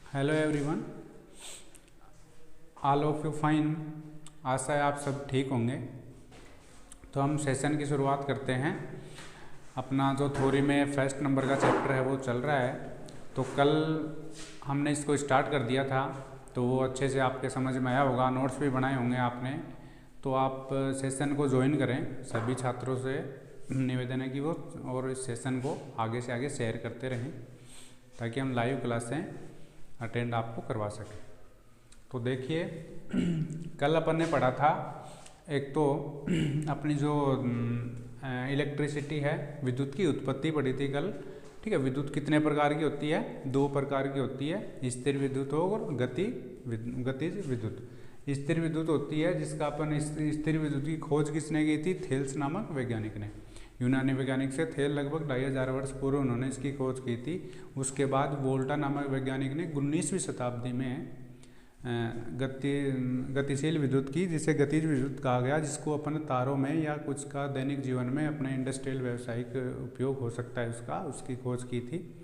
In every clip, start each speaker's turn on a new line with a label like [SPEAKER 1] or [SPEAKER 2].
[SPEAKER 1] Hello everyone, all of you fine. आशा है आप सब ठीक होंगे। तो हम सेशन की शुरुआत करते हैं। अपना जो थ्योरी में फर्स्ट नंबर का चैप्टर है वो चल रहा है। तो कल हमने इसको स्टार्ट कर दिया था, तो वो अच्छे से आपके समझ में आया होगा, नोट्स भी बनाए होंगे आपने। तो आप सेशन को ज्वाइन करें। सभी छात्रों से निवेदन है कि वो और इस सेशन को आगे से आगे शेयर करते रहें ताकि हम लाइव क्लासें अटेंड आपको करवा सकें। तो देखिए, कल अपन ने पढ़ा था, एक तो अपनी जो इलेक्ट्रिसिटी है, विद्युत की उत्पत्ति पढ़ी थी कल। ठीक है, विद्युत कितने प्रकार की होती है? दो प्रकार की होती है, स्थिर विद्युत और गतिज विद्युत। स्थिर विद्युत होती है जिसका अपन स्थिर विद्युत की खोज किसने की थी? थेल्स नामक वैज्ञानिक ने। यूनानी वैज्ञानिक से थे, लगभग 2500 वर्ष पूर्व उन्होंने इसकी खोज की थी। उसके बाद वोल्टा नामक वैज्ञानिक ने 19वीं शताब्दी में गतिशील विद्युत की, जिसे गतिज विद्युत कहा गया, जिसको अपन तारों में या कुछ का दैनिक जीवन में अपने इंडस्ट्रियल व्यावसायिक उपयोग हो सकता है उसकी खोज की थी।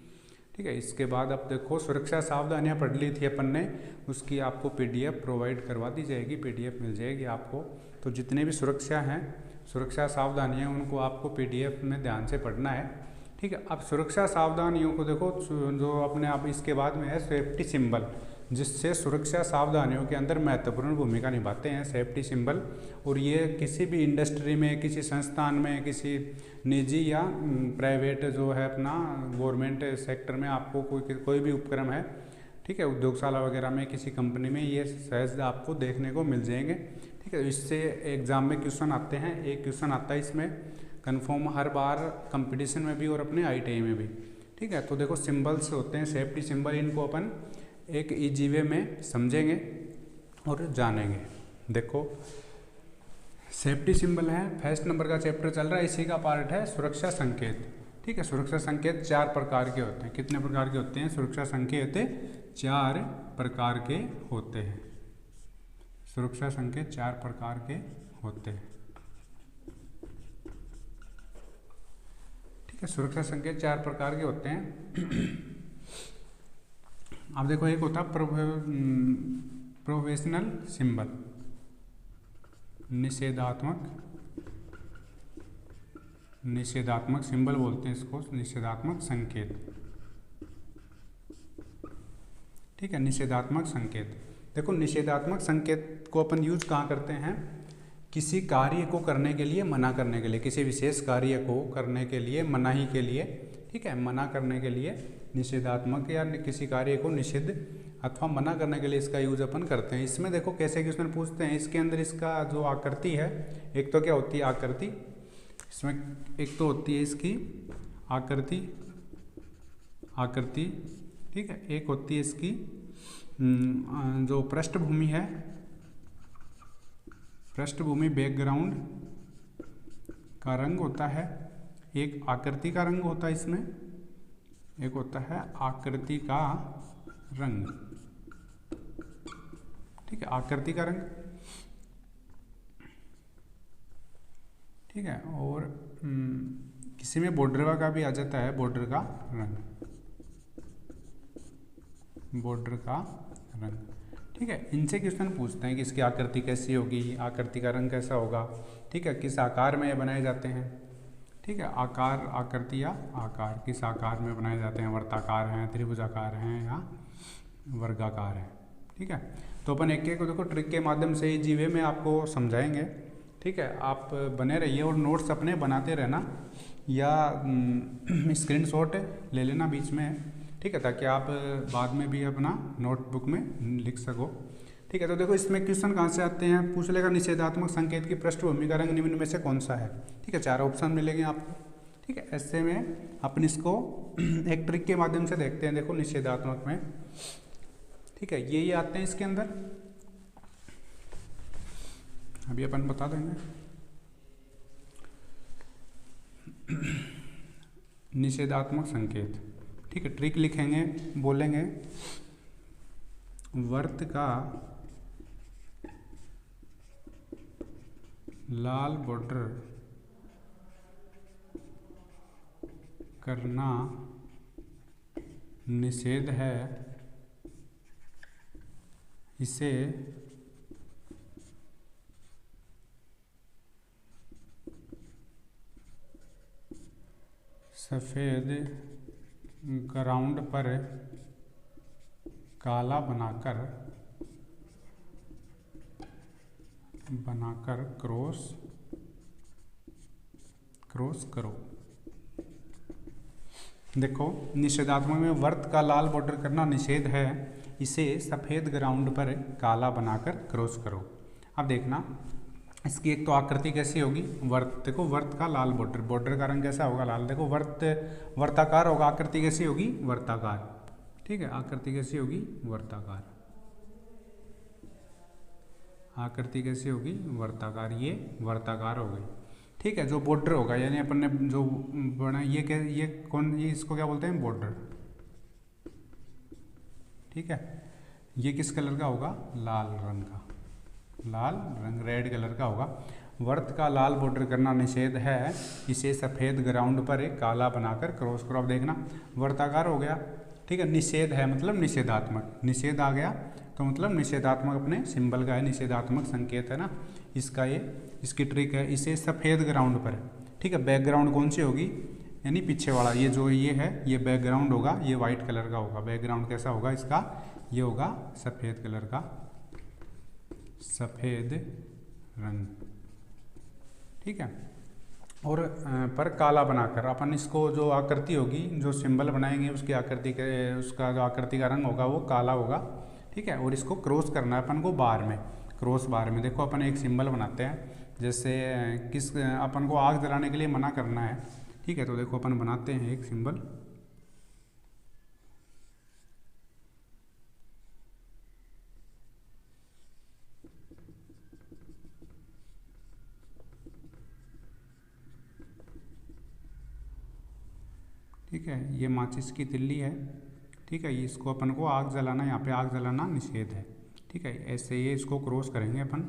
[SPEAKER 1] ठीक है, इसके बाद अब देखो, सुरक्षा सावधानियां पढ़ ली थी अपन ने, उसकी आपको पीडीएफ प्रोवाइड करवा दी जाएगी, पीडीएफ मिल जाएगी आपको। तो जितने भी सुरक्षा सावधानियां उनको आपको पीडीएफ में ध्यान से पढ़ना है। ठीक है, अब सुरक्षा सावधानियों को देखो, जो अपने आप इसके बाद में है सेफ्टी सिंबल, जिससे सुरक्षा सावधानियों के अंदर महत्वपूर्ण भूमिका निभाते हैं सेफ्टी सिंबल। और ये किसी भी इंडस्ट्री में, किसी संस्थान में, किसी निजी या प्राइवेट जो है अपना गवर्नमेंट सेक्टर में आपको कोई भी उपक्रम है, ठीक है, उद्योगशाला वगैरह में, किसी कंपनी में, ये सहज आपको देखने को मिल जाएंगे। ठीक है, इससे एग्जाम में क्वेश्चन आते हैं। एक क्वेश्चन आता है इसमें कन्फर्म हर बार कंपटीशन में भी और अपने ITI में भी। ठीक है, तो देखो, सिंबल्स होते हैं सेफ्टी सिंबल, इनको अपन एक ईजी वे में समझेंगे और जानेंगे। देखो, सेफ्टी सिंबल है, फर्स्ट नंबर का चैप्टर चल रहा है, इसी का पार्ट है सुरक्षा संकेत। ठीक है, सुरक्षा संकेत 4 प्रकार के होते हैं। कितने प्रकार के होते हैं? सुरक्षा संकेत 4 प्रकार के होते हैं। सुरक्षा संकेत 4 प्रकार के होते हैं। ठीक है, सुरक्षा संकेत 4 प्रकार के होते हैं। अब देखो, एक होता प्रोफेशनल सिंबल, निषेधात्मक सिंबल बोलते हैं इसको, निषेधात्मक संकेत। ठीक है, निषेधात्मक संकेत। देखो, निषेधात्मक संकेत को अपन यूज कहाँ करते हैं? किसी कार्य को करने के लिए, मना करने के लिए, किसी विशेष कार्य को करने के लिए, मनाही के लिए। ठीक है, मना करने के लिए निषेधात्मक, या किसी कार्य को निषिद्ध अथवा मना करने के लिए इसका यूज अपन करते हैं। इसमें देखो कैसे क्वेश्चन पूछते हैं। इसके अंदर इसका जो आकृति है, एक तो क्या होती है आकृति, इसमें एक तो होती है इसकी आकृति। ठीक है, एक होती है इसकी जो पृष्ठभूमि है, पृष्ठभूमि बैकग्राउंड का रंग होता है। एक आकृति का रंग होता है इसमें, एक होता है आकृति का रंग। ठीक है, आकृति का रंग। ठीक है, और किसी में बॉर्डर का भी आ जाता है, बॉर्डर का रंग, बॉर्डर का रंग। ठीक है, इनसे क्वेश्चन पूछते हैं कि इसकी आकृति कैसी होगी, आकृति का रंग कैसा होगा। ठीक है, किस आकार में ये बनाए जाते हैं। ठीक है, आकार, आकृति या आकार, किस आकार में बनाए जाते हैं, वर्ताकार हैं, त्रिभुजाकार हैं या वर्गाकार हैं। ठीक है, तो अपन एक एक को देखो ट्रिक के माध्यम से इजी वे में आपको समझाएंगे। ठीक है, आप बने रहिए और नोट्स अपने बनाते रहना, या स्क्रीनशॉट ले लेना बीच में। ठीक है, ताकि आप बाद में भी अपना नोटबुक में लिख सको। ठीक है, तो देखो, इसमें क्वेश्चन कहाँ से आते हैं? पूछ लेगा निषेधात्मक संकेत की पृष्ठभूमि का रंग निम्न में से कौन सा है। ठीक है, 4 ऑप्शन मिलेंगे आपको। ठीक है, ऐसे में अपन इसको एक ट्रिक के माध्यम से देखते हैं। देखो, निषेधात्मक में, ठीक है, ये आते हैं इसके अंदर, अभी अपन बता देंगे। निषेधात्मक संकेत। ठीक है, ट्रिक लिखेंगे, बोलेंगे वर्त का लाल बॉर्डर करना निषेध है इसे सफ़ेद ग्राउंड पर काला बनाकर क्रॉस करो। देखो निषेधात्मक में वर्त का लाल बॉर्डर करना निषेध है, इसे सफ़ेद ग्राउंड पर काला बनाकर क्रॉस करो। अब देखना इसकी एक तो आकृति कैसी होगी, वर्त, देखो वर्त का लाल बॉर्डर का रंग कैसा होगा, लाल। देखो वर्ताकार होगा, आकृति कैसी होगी, वर्ताकार। ठीक है, आकृति कैसी होगी, वर्ताकार। आकृति कैसी होगी, वर्ताकार। ये वर्ताकार हो गई। ठीक है, जो बॉर्डर होगा यानी अपन ने जो बना ये इसको क्या बोलते हैं, बॉर्डर। ठीक है, ये किस कलर का होगा, लाल रंग का, लाल रंग, रेड कलर का होगा। वर्त का लाल बॉर्डर करना निषेध है, इसे सफ़ेद ग्राउंड पर एक काला बनाकर क्रॉस करो। अब देखना वर्ताकार हो गया। ठीक है, निषेध है मतलब निषेधात्मक, निषेध आ गया तो मतलब निषेधात्मक अपने सिंबल का है, निषेधात्मक संकेत है ना इसका। ये इसकी ट्रिक है, इसे सफ़ेद ग्राउंड पर। ठीक है, बैकग्राउंड कौन सी होगी, यानी पीछे वाला, ये जो ये है ये बैकग्राउंड होगा, ये वाइट कलर का होगा। बैकग्राउंड कैसा होगा इसका, ये होगा सफ़ेद कलर का, सफ़ेद रंग। ठीक है, और पर काला बनाकर अपन इसको जो आकृति होगी, जो सिंबल बनाएंगे उसकी आकृति के, उसका जो आकृति का रंग होगा वो काला होगा। ठीक है, और इसको क्रॉस करना है अपन को बार में, क्रॉस बार में। देखो अपन एक सिंबल बनाते हैं, जैसे अपन को आग जलाने के लिए मना करना है। ठीक है, तो देखो अपन बनाते हैं एक सिंबल। ठीक है, ये माचिस की तिल्ली है। ठीक है, ये इसको अपन को आग जलाना, यहाँ पे आग जलाना निषेध है। ठीक है, ऐसे ये इसको क्रॉस करेंगे अपन।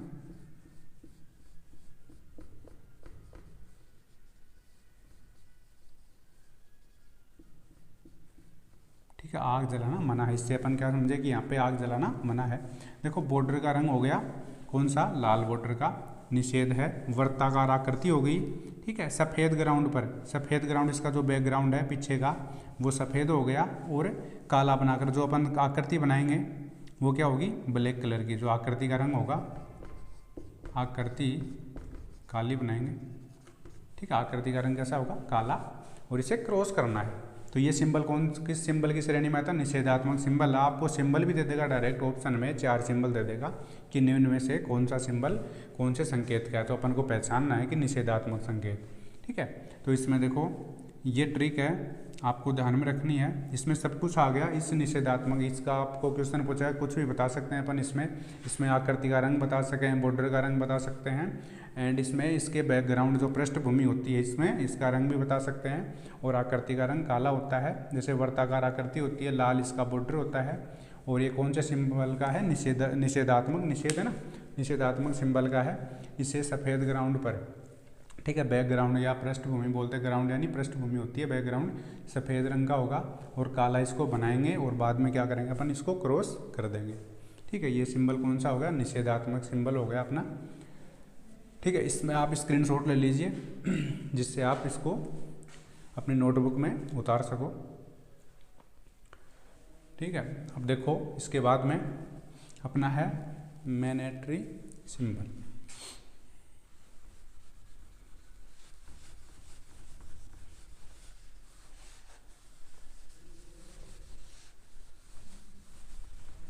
[SPEAKER 1] ठीक है, आग जलाना मना है, इससे अपन क्या समझे कि यहाँ पे आग जलाना मना है। देखो बॉर्डर का रंग हो गया कौन सा, लाल बॉर्डर का, निषेध है। वर्ताकार आकृति हो गई। ठीक है, सफ़ेद ग्राउंड पर, सफ़ेद ग्राउंड इसका जो बैकग्राउंड है पीछे का वो सफ़ेद हो गया, और काला बनाकर जो अपन आकृति बनाएंगे वो क्या होगी, ब्लैक कलर की। जो आकृति का रंग होगा, आकृति काली बनाएंगे। ठीक है, आकृति का रंग कैसा होगा, काला, और इसे क्रॉस करना है। तो ये सिंबल किस सिंबल की श्रेणी में आता है, निषेधात्मक सिंबल। आपको सिंबल भी दे देगा डायरेक्ट ऑप्शन में, 4 सिंबल दे देगा कि निम्न में से कौन सा सिंबल कौन से संकेत का है, तो अपन को पहचानना है कि निषेधात्मक संकेत। ठीक है, तो इसमें देखो ये ट्रिक है आपको ध्यान में रखनी है। इसमें सब कुछ आ गया, इस निषेधात्मक, इसका आपको क्वेश्चन पूछा है, कुछ भी बता सकते हैं अपन इसमें आकृति का रंग बता सकें, बॉर्डर का रंग बता सकते हैं, एंड इसमें इसके बैकग्राउंड जो पृष्ठभूमि होती है इसमें इसका रंग भी बता सकते हैं, और आकृति का रंग काला होता है। जैसे वर्ताकार आकृति होती है, लाल इसका बॉर्डर होता है, और ये कौन से सिंबल का है, निषेधात्मक, निषेध है ना, निषेधात्मक सिंबल का है। इसे सफ़ेद ग्राउंड पर, ठीक है, बैकग्राउंड या पृष्ठभूमि बोलते हैं, ग्राउंड यानी पृष्ठभूमि होती है, बैकग्राउंड सफ़ेद रंग का होगा, और काला इसको बनाएंगे, और बाद में क्या करेंगे अपन, इसको क्रॉस कर देंगे। ठीक है, ये सिंबल कौन सा होगा, निषेधात्मक सिंबल हो गया अपना। ठीक है, इसमें आप स्क्रीनशॉट ले लीजिए जिससे आप इसको अपनी नोटबुक में उतार सको। ठीक है, अब देखो इसके बाद में अपना है मैनेटरी सिंबल।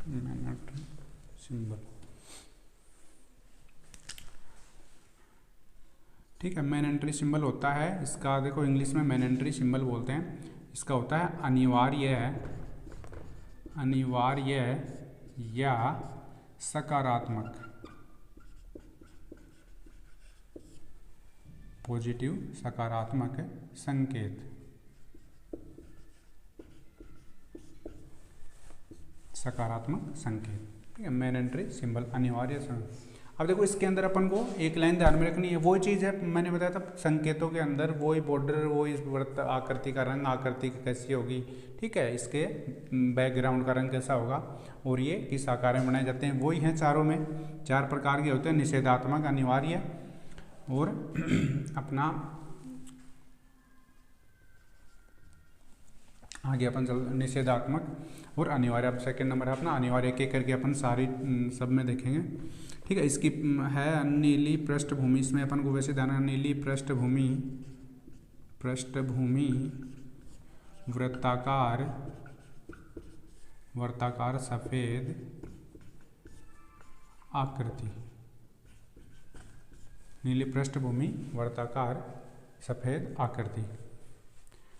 [SPEAKER 1] मैनेटरी सिंबल, ठीक है, मैनेटरी सिंबल होता है इसका, देखो इंग्लिश में मैनेटरी सिंबल बोलते हैं। इसका होता है अनिवार्य या सकारात्मक, पॉजिटिव सकारात्मक संकेत, सकारात्मक संकेत। ठीक है, मैनेटरी सिंबल, अनिवार्य संकेत। अब देखो इसके अंदर अपन को एक लाइन ध्यान में रखनी है, वो चीज़ है मैंने बताया था संकेतों के अंदर, वही बॉर्डर, वही वृत्त, आकृति का रंग, आकृति कैसी होगी, ठीक है, इसके बैकग्राउंड का रंग कैसा होगा और ये किस आकार में बनाए जाते हैं, वही हैं चारों में। 4 प्रकार के होते हैं, निषेधात्मक, अनिवार्य और अपना आगे अपन चल निषेधात्मक और अनिवार्य। अब सेकंड नंबर है अपना अनिवार्य, एक एक करके अपन सारी सब में देखेंगे। ठीक है, इसकी है नीली पृष्ठभूमि, इसमें अपन को वैसे ध्यान, नीली पृष्ठभूमि वृत्ताकार सफेद आकृति, नीली पृष्ठभूमि वृत्ताकार सफेद आकृति।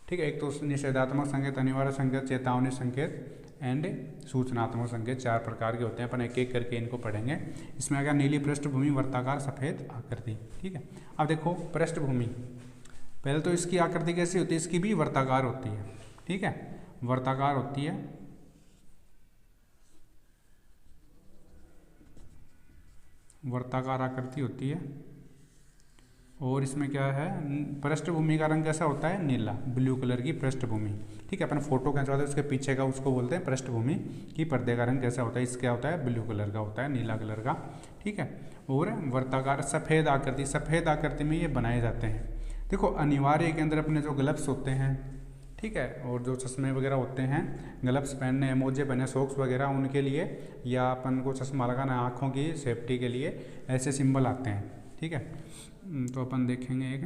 [SPEAKER 1] ठीक है, एक तो निषेधात्मक संकेत, अनिवार्य संकेत, चेतावनी संकेत एंड सूचनात्मक संकेत, 4 प्रकार के होते हैं। अपन एक एक करके इनको पढ़ेंगे। इसमें आ गया नीली पृष्ठभूमि वृत्ताकार सफेद आकृति। ठीक है, अब देखो पृष्ठभूमि, पहले तो इसकी आकृति कैसी होती है, इसकी भी वृत्ताकार होती है। ठीक है, वृत्ताकार होती है, वृत्ताकार आकृति होती है। और इसमें क्या है, पृष्ठभूमि का रंग कैसा होता है, नीला, ब्लू कलर की पृष्ठभूमि। ठीक है, अपन फोटो खिंचवाते हैं उसके पीछे का, उसको बोलते हैं पृष्ठभूमि की पर्दे का रंग कैसा होता है, इसका होता है ब्लू कलर का होता है, नीला कलर का। ठीक है, और वृत्ताकार सफेद आकृति, सफेद आकृति में ये बनाए जाते हैं। देखो अनिवार्य के अंदर अपने जो ग्लव्स होते हैं, ठीक है, और जो चश्मे वगैरह होते हैं, ग्लव्स पहनने, मोजे पहने, सॉक्स वगैरह, उनके लिए, या अपन को चश्मा लगाना आँखों की सेफ्टी के लिए, ऐसे सिंबल आते हैं। ठीक है, तो अपन देखेंगे एक,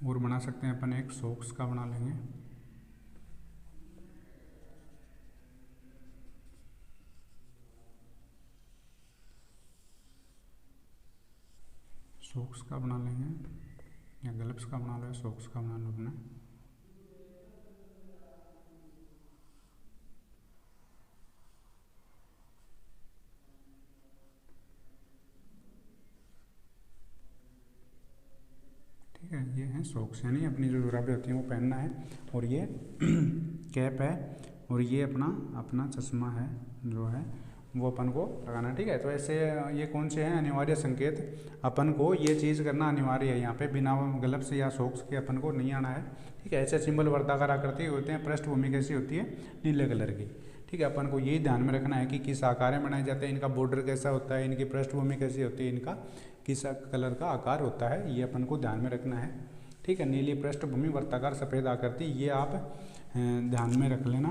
[SPEAKER 1] और बना सकते हैं अपन, एक सॉक्स का बना लेंगे। सॉक्स का बना लेंगे, या ग्लव्स का बना लो, या सॉक्स का बना लो अपने। ठीक है, ये हैं सॉक्स, यानी अपनी जो जुराबें होती हैं वो पहनना है। और ये कैप है, और ये अपना चश्मा है जो है वो अपन को लगाना है। ठीक है, तो ऐसे ये कौन से हैं, अनिवार्य संकेत। अपन को ये चीज़ करना अनिवार्य है, यहाँ पे बिना ग्लव्स या सॉक्स के अपन को नहीं आना है। ठीक है, ऐसे सिंबल वर्ताकार आकृति होते हैं। पृष्ठभूमि कैसी होती है, नीले कलर की। ठीक है, अपन को यही ध्यान में रखना है कि किस आकार में बनाए जाते हैं, इनका बॉर्डर कैसा होता है, इनकी पृष्ठभूमि कैसी होती है, इनका किस कलर का आकार होता है, ये अपन को ध्यान में रखना है। ठीक है, नीली पृष्ठभूमि वर्ताकार सफ़ेद आकृति, ये आप ध्यान में रख लेना।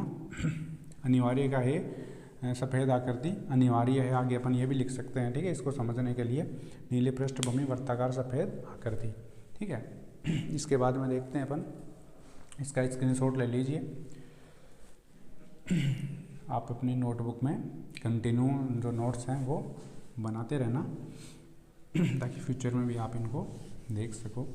[SPEAKER 1] अनिवार्य का है सफ़ेद आकृति, अनिवार्य है, आगे अपन ये भी लिख सकते हैं। ठीक है, इसको समझने के लिए, नीली पृष्ठभूमि वर्ताकार सफ़ेद आकृति। ठीक है, इसके बाद में देखते हैं अपन, इसका स्क्रीनशॉट ले लीजिए। आप अपनी नोटबुक में कंटिन्यू जो नोट्स हैं वो बनाते रहना, ताकि फ्यूचर में भी आप इनको देख सको।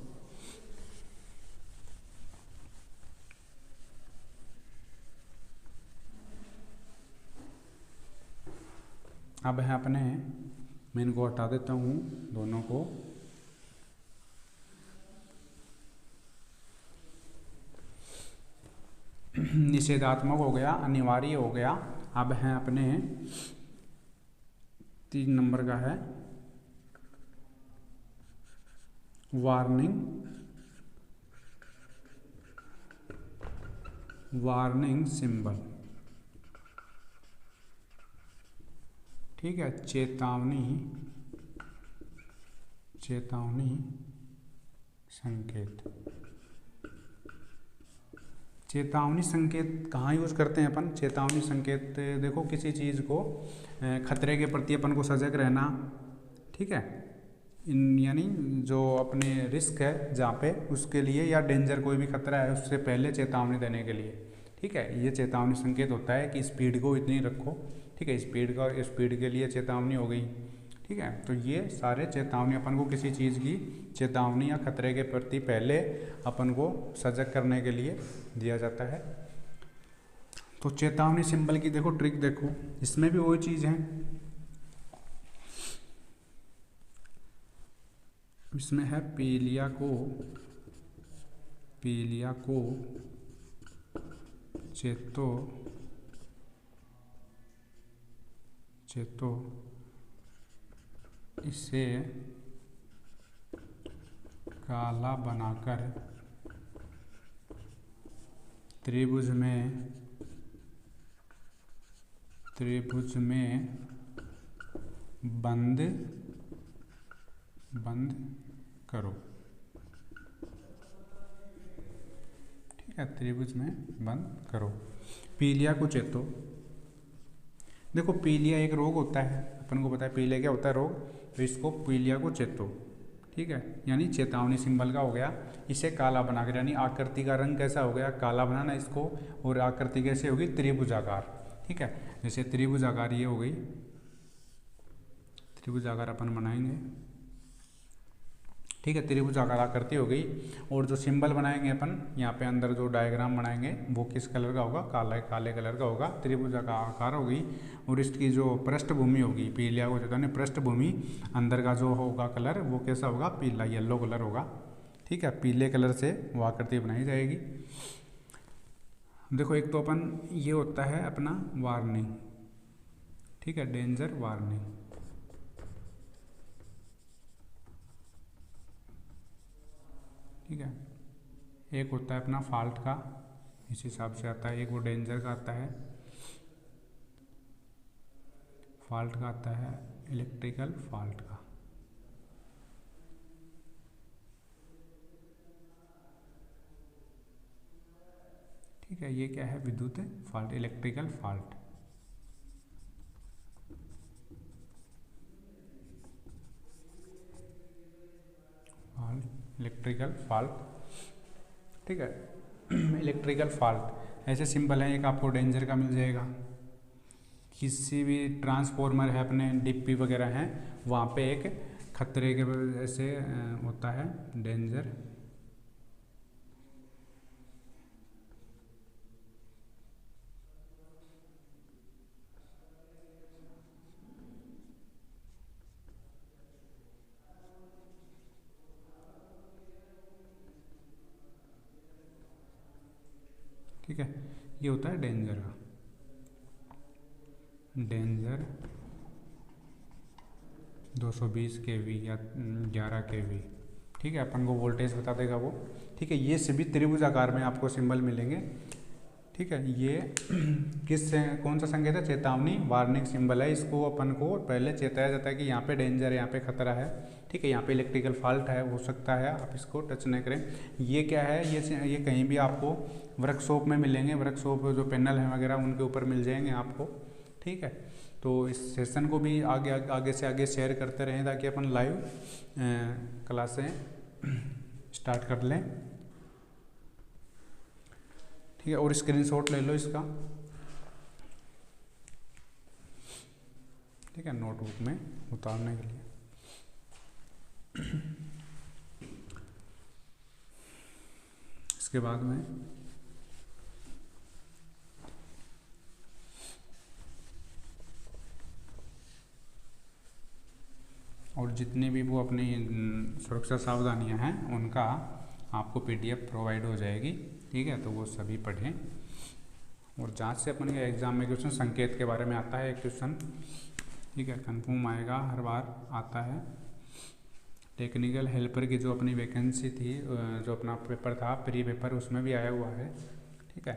[SPEAKER 1] अब है अपने, मैं इनको हटा देता हूँ दोनों को। निषेधात्मक हो गया, अनिवार्य हो गया। अब हैं अपने 3 नंबर का है वार्निंग सिंबल। ठीक है, चेतावनी संकेत। चेतावनी संकेत कहाँ यूज़ करते हैं अपन, चेतावनी संकेत देखो, किसी चीज़ को खतरे के प्रति अपन को सजग रहना। ठीक है, यानी जो अपने रिस्क है जहाँ पे, उसके लिए, या डेंजर कोई भी खतरा है उससे पहले चेतावनी देने के लिए। ठीक है, ये चेतावनी संकेत होता है कि स्पीड को इतनी रखो। ठीक है, स्पीड के लिए चेतावनी हो गई। ठीक है। तो ये सारे चेतावनी अपन को किसी चीज़ की चेतावनी या खतरे के प्रति पहले अपन को सजग करने के लिए दिया जाता है। तो चेतावनी सिंबल की देखो ट्रिक देखो, इसमें भी वही चीज़ है, इसमें है पीलिया को चेतो इसे काला बनाकर त्रिभुज में बंद करो। ठीक है, त्रिभुज में बंद करो। पीलिया को चेतो, देखो पीलिया एक रोग होता है, अपन को पता है पीलिया क्या होता है रोग, तो इसको पीलिया को चेतो, ठीक है, यानी चेतावनी सिंबल का हो गया। इसे काला बनाकर, यानी आकृति का रंग कैसा हो गया, काला बनाना इसको, और आकृति कैसे होगी, त्रिभुजाकार। ठीक है, जैसे त्रिभुजाकार ये हो गई, त्रिभुजाकार अपन बनाएंगे। ठीक है, त्रिभुजाकार आकृति हो गई। और जो सिंबल बनाएंगे अपन यहाँ पे अंदर जो डायग्राम बनाएंगे वो किस कलर का होगा, काले कलर का होगा, त्रिभुजाकार आकार होगी। और इसकी जो पृष्ठभूमि होगी, पीलिया को जो पृष्ठभूमि अंदर का जो होगा कलर वो कैसा होगा, पीला येलो कलर होगा। ठीक है, पीले कलर से वो आकृति बनाई जाएगी। देखो एक तो अपन ये होता है अपना वार्निंग, ठीक है, डेंजर वार्निंग। ठीक है, एक होता है अपना फॉल्ट का, इस हिसाब से आता है। एक वो डेंजर का आता है, फॉल्ट का आता है, इलेक्ट्रिकल फॉल्ट का। ठीक है, ये क्या है, विद्युत fault, electrical fault. Electrical fault. ठीक है, इलेक्ट्रिकल फॉल्ट ऐसे सिंपल है। एक आपको डेंजर का मिल जाएगा, किसी भी ट्रांसफॉर्मर है अपने डिप्पी वगैरह हैं वहाँ पे एक खतरे के ऐसे होता है डेंजर। ठीक है, ये होता है डेंजर का, डेंजर 220 kV या 11 kV। ठीक है, अपन को वोल्टेज बता देगा वो। ठीक है, ये सभी त्रिभुज आकार में आपको सिंबल मिलेंगे। ठीक है, ये कौन सा संकेत है, चेतावनी वार्निंग सिंबल है। इसको अपन को पहले चेताया जाता है कि यहाँ पे डेंजर है, यहाँ पे खतरा है। ठीक है, यहाँ पे इलेक्ट्रिकल फॉल्ट है, हो सकता है, आप इसको टच नहीं करें। ये क्या है, ये कहीं भी आपको वर्कशॉप में मिलेंगे, वर्कशॉप जो पैनल है वगैरह उनके ऊपर मिल जाएंगे आपको। ठीक है, तो इस सेशन को भी आगे से आगे शेयर करते रहें ताकि अपन लाइव क्लासें स्टार्ट कर लें। ठीक है, और स्क्रीनशॉट ले लो इसका। ठीक है, नोटबुक में उतारने के लिए। इसके बाद में और जितनी भी वो अपनी सुरक्षा सावधानियां हैं उनका आपको PDF प्रोवाइड हो जाएगी। ठीक है, तो वो सभी पढ़ें। और जांच से अपन के एग्ज़ाम में क्वेश्चन संकेत के बारे में आता है एक क्वेश्चन। ठीक है, कंफर्म आएगा, हर बार आता है। टेक्निकल हेल्पर की जो अपनी वैकेंसी थी, जो अपना पेपर था प्री पेपर, उसमें भी आया हुआ है। ठीक है,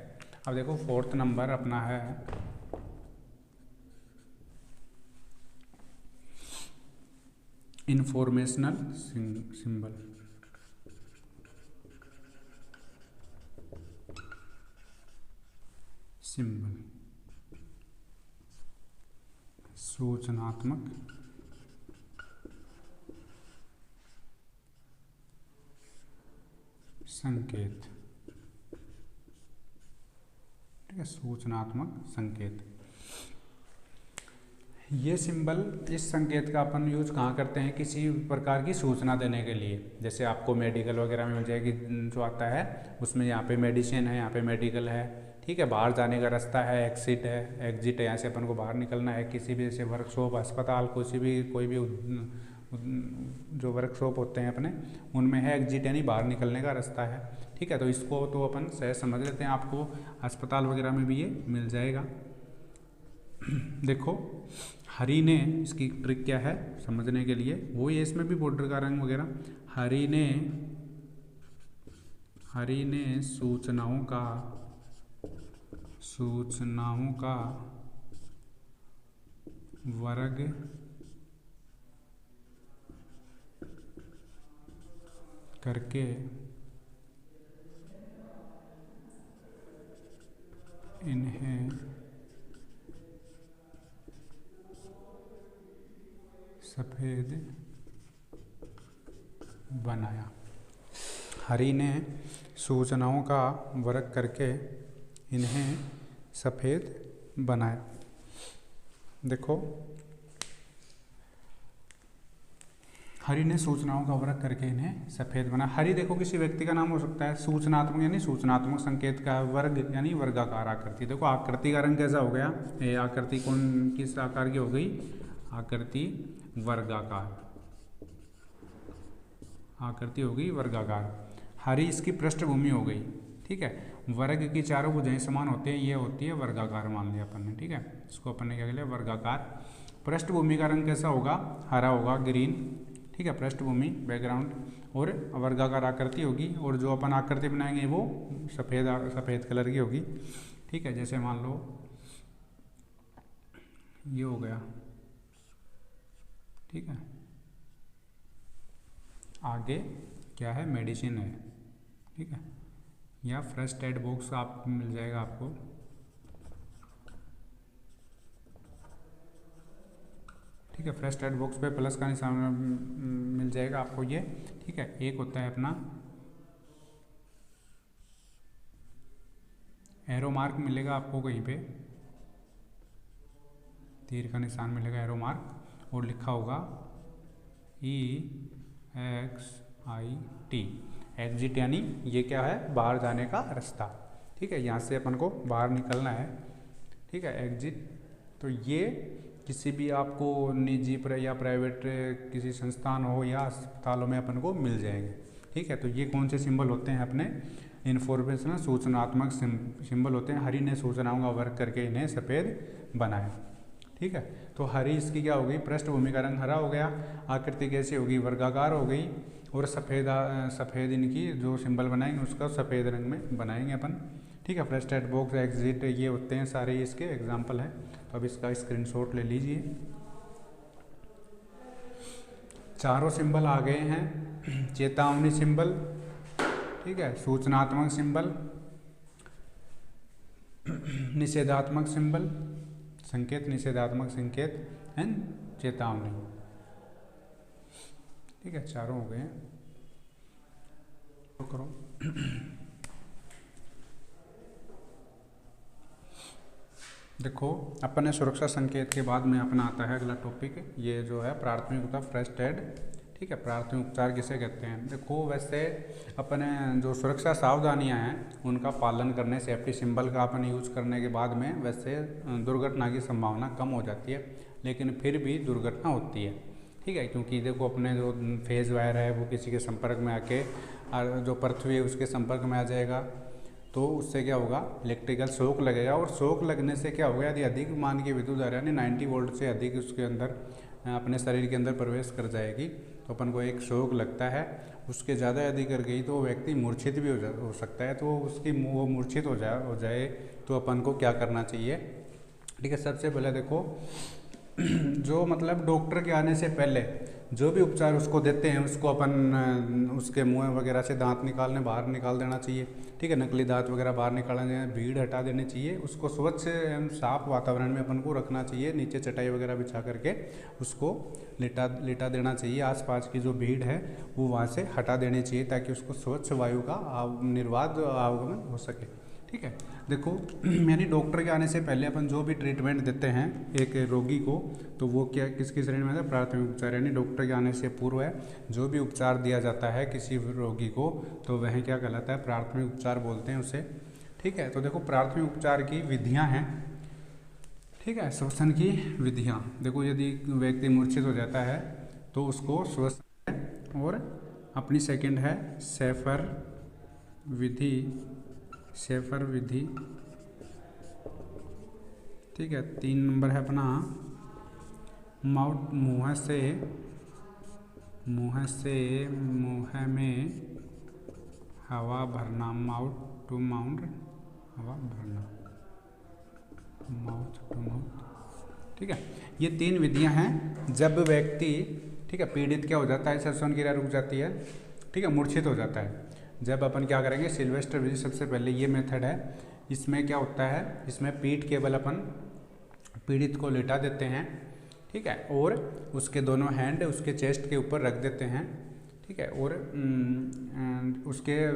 [SPEAKER 1] अब देखो 4th नंबर अपना है इंफॉर्मेशनल सिंबल। सूचनात्मक संकेत। ठीक है, सूचनात्मक संकेत। ये सिंबल, इस संकेत का अपन यूज कहाँ करते हैं, किसी प्रकार की सूचना देने के लिए। जैसे आपको मेडिकल वगैरह में मिल जाएगी जो आता है, उसमें यहाँ पे मेडिसिन है, यहाँ पे मेडिकल है, ठीक है। बाहर जाने का रास्ता है, एग्जिट है, एग्जिट है, यहाँ से अपन को बाहर निकलना है। किसी भी जैसे वर्कशॉप, अस्पताल, कोई भी जो वर्कशॉप होते हैं अपने, उनमें है एग्जिट, यानी बाहर निकलने का रास्ता है, ठीक है। तो इसको तो अपन सहज समझ लेते हैं, आपको अस्पताल वगैरह में भी ये मिल जाएगा। देखो हरी ने, इसकी ट्रिक क्या है समझने के लिए, वो ये इसमें भी बॉर्डर का रंग वगैरह, हरी ने सूचनाओं का वर्ग करके इन्हें सफ़ेद बनाया। हरी ने सूचनाओं का वर्ग करके इन्हें सफ़ेद बनाया। देखो हरि ने सूचनाओं का वर्ग करके इन्हें सफ़ेद बना। हरि देखो किसी व्यक्ति का नाम हो सकता है। सूचनात्मक यानी सूचनात्मक संकेत का वर्ग यानी वर्गाकार आकृति। देखो आकृति का रंग कैसा हो गया, ये आकृति किस आकार की हो गई, आकृति वर्गाकार, आकृति हो गई वर्गाकार। हरि इसकी पृष्ठभूमि हो गई, ठीक है। वर्ग की चारों भुजाएं समान होते हैं, ये होती है वर्गाकार मान लिया अपन ने, ठीक है। इसको अपन ने क्या किया, वर्गाकार। पृष्ठभूमि का रंग कैसा होगा, हरा होगा, ग्रीन, ठीक है। पृष्ठभूमि बैकग्राउंड, और वर्गाकार आकृति होगी, और जो अपन आकृति बनाएंगे वो सफ़ेद कलर की होगी, ठीक है। जैसे मान लो ये हो गया, ठीक है। आगे क्या है, मेडिसिन है, ठीक है, या फर्स्ट एड बॉक्स आप मिल जाएगा आपको, ठीक है। फर्स्ट एड बॉक्स पे प्लस का निशान मिल जाएगा आपको ये, ठीक है। एक होता है अपना एरो मार्क मिलेगा आपको, कहीं पे तीर का निशान मिलेगा, एरो मार्क, और लिखा होगा EXIT, एग्जिट, यानी ये क्या है, बाहर जाने का रास्ता, ठीक है। यहाँ से अपन को बाहर निकलना है, ठीक है, एग्जिट। तो ये किसी भी आपको निजी या प्राइवेट किसी संस्थान हो या अस्पतालों में अपन को मिल जाएंगे, ठीक है। तो ये कौन से सिंबल होते हैं अपने, इन्फॉर्मेशन सूचनात्मक सिंबल होते हैं। हरि ने सूचनाओं का वर्ग करके इन्हें सफ़ेद बनाया, ठीक है। तो हरी इसकी क्या हो गई, पृष्ठभूमि का रंग हरा हो गया, आकृति कैसी होगी, वर्गाकार हो गई, और सफ़ेद इनकी जो सिंबल बनाएंगे उसका सफ़ेद रंग में बनाएंगे अपन, ठीक है। फर्स्ट एड बॉक्स, एग्जिट, ये होते हैं सारे इसके एग्जाम्पल हैं। तो अब इसका स्क्रीनशॉट ले लीजिए। चारों सिंबल आ गए हैं, चेतावनी सिंबल, ठीक है, सूचनात्मक सिंबल, निषेधात्मक सिंबल, संकेत, निषेधात्मक संकेत एंड चेतावनी, ठीक है। चारों हो गए हैं, तो करो। देखो अपने सुरक्षा संकेत के बाद में अपना आता है अगला टॉपिक, ये जो है प्राथमिक उपचार, फर्स्ट एड, ठीक है। प्राथमिक उपचार किसे कहते हैं, देखो वैसे अपने जो सुरक्षा सावधानियां हैं उनका पालन करने, सेफ्टी सिंबल का अपन यूज करने के बाद में वैसे दुर्घटना की संभावना कम हो जाती है, लेकिन फिर भी दुर्घटना होती है, ठीक है। क्योंकि देखो अपने जो फेज वायर है वो किसी के संपर्क में आके, जो पृथ्वी है उसके संपर्क में आ जाएगा, तो उससे क्या होगा, इलेक्ट्रिकल शॉक लगेगा, और शॉक लगने से क्या होगा, यदि अधिक मान की विद्युत धारा यानी 90 वोल्ट से अधिक उसके अंदर अपने शरीर के अंदर प्रवेश कर जाएगी, तो अपन को एक शॉक लगता है। उसके ज़्यादा यदि कर गई तो व्यक्ति मूर्छित भी हो सकता है। तो वो मूर्छित हो जाए तो अपन को क्या करना चाहिए, ठीक है। सबसे पहले देखो जो मतलब डॉक्टर के आने से पहले जो भी उपचार उसको देते हैं उसको अपन उसके मुँह वगैरह से दांत बाहर निकाल देना चाहिए, ठीक है। नकली दांत वगैरह बाहर निकालना चाहिए, भीड़ हटा देनी चाहिए, उसको स्वच्छ एवं साफ वातावरण में अपन को रखना चाहिए, नीचे चटाई वगैरह बिछा करके उसको लिटा देना चाहिए। आसपास की जो भीड़ है वो वहाँ से हटा देनी चाहिए ताकि उसको स्वच्छ वायु का निर्बाध आवागमन हो सके, ठीक है। देखो यानी डॉक्टर के आने से पहले अपन जो भी ट्रीटमेंट देते हैं एक रोगी को, तो वो क्या किसकी श्रेणी में आता है? प्राथमिक उपचार। यानी डॉक्टर के आने से पूर्व है जो भी उपचार दिया जाता है किसी रोगी को, तो वह क्या कहलाता है? प्राथमिक उपचार बोलते हैं उसे। ठीक है। तो देखो प्राथमिक उपचार की विधियाँ हैं। ठीक है। श्वसन की विधियाँ, देखो यदि व्यक्ति मूर्छित हो जाता है तो उसको श्वसन, और अपनी सेकंड है शेफर विधि। शेफर विधि, ठीक है। 3 नंबर है अपना माउथ, मुँह में हवा भरना, माउथ टू माउथ हवा भरना, माउथ टू माउथ। ठीक है। ये 3 विधियां हैं जब व्यक्ति, ठीक है, पीड़ित क्या हो जाता है? श्वसन क्रिया रुक जाती है, ठीक है, मूर्छित हो जाता है। जब अपन क्या करेंगे? सिल्वेस्टर विधि सबसे पहले ये मेथड है। इसमें क्या होता है? इसमें पीठ के बल अपन पीड़ित को लेटा देते हैं, ठीक है, और उसके दोनों हैंड उसके चेस्ट के ऊपर रख देते हैं, ठीक है, और उसके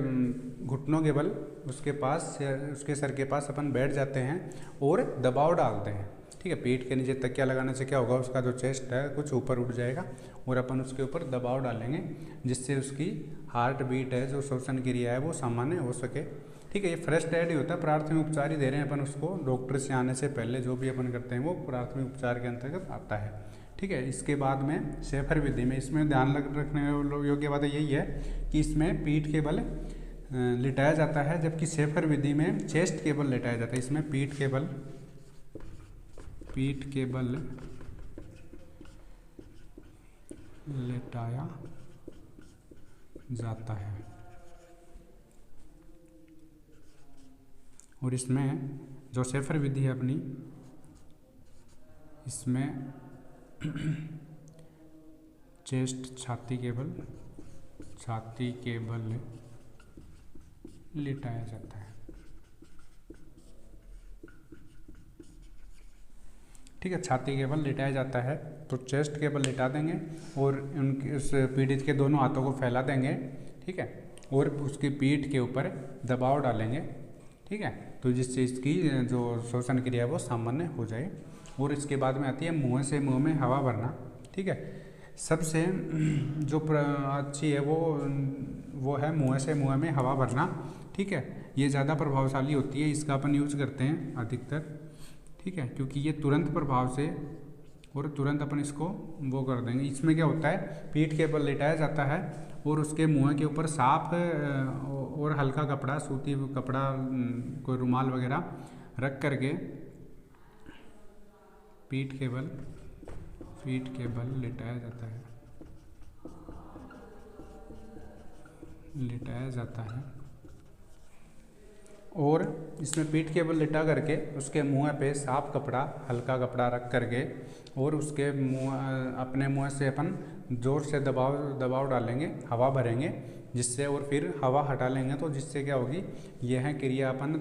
[SPEAKER 1] घुटनों के बल उसके पास, उसके सर के पास अपन बैठ जाते हैं और दबाव डालते हैं। ठीक है। पीठ के नीचे तकिया लगाने से क्या होगा? उसका जो चेस्ट है कुछ ऊपर उठ जाएगा और अपन उसके ऊपर दबाव डालेंगे जिससे उसकी हार्ट बीट है, जो श्वसन क्रिया है, वो सामान्य हो सके। ठीक है। ये फर्स्ट एड ही होता है, प्राथमिक उपचार ही दे रहे हैं अपन उसको। डॉक्टर से आने से पहले जो भी अपन करते हैं वो प्राथमिक उपचार के अंतर्गत आता है। ठीक है। इसके बाद में शेफर विधि में, इसमें ध्यान रखने योग्य बात यही है कि इसमें पीठ के बल लिटाया जाता है, जबकि शेफर विधि में चेस्ट के बल लिटाया जाता है। इसमें पीठ के बल लेटाया जाता है, और इसमें जो शेफर विधि है अपनी, इसमें चेस्ट, छाती के बल लिटाया जाता है। ठीक है। छाती के बल लिटाया जाता है तो चेस्ट के बल लिटा देंगे और उनके उस पीड़ित के दोनों हाथों को फैला देंगे, ठीक है, और उसकी पीठ के ऊपर दबाव डालेंगे, ठीक है, तो जिससे इसकी जो श्वसन क्रिया है वो सामान्य हो जाए। और इसके बाद में आती है मुँह से मुँह में हवा भरना। ठीक है। सबसे जो अच्छी है वो है मुँह से मुँह में हवा भरना। ठीक है। ये ज़्यादा प्रभावशाली होती है, इसका अपन यूज करते हैं अधिकतर। ठीक है। क्योंकि ये तुरंत प्रभाव से, और तुरंत अपन इसको वो कर देंगे। इसमें क्या होता है? पीठ के बल लिटाया जाता है और उसके मुँह के ऊपर साफ और हल्का कपड़ा, सूती कपड़ा, कोई रुमाल वगैरह रख करके पीठ के बल लिटाया जाता है और इसमें पीठ के बल लिटा करके उसके मुँह पे साफ कपड़ा, हल्का कपड़ा रख करके और उसके अपने मुँह से अपन जोर से दबाव डालेंगे, हवा भरेंगे जिससे, और फिर हवा हटा लेंगे तो जिससे क्या होगी? यह क्रिया अपन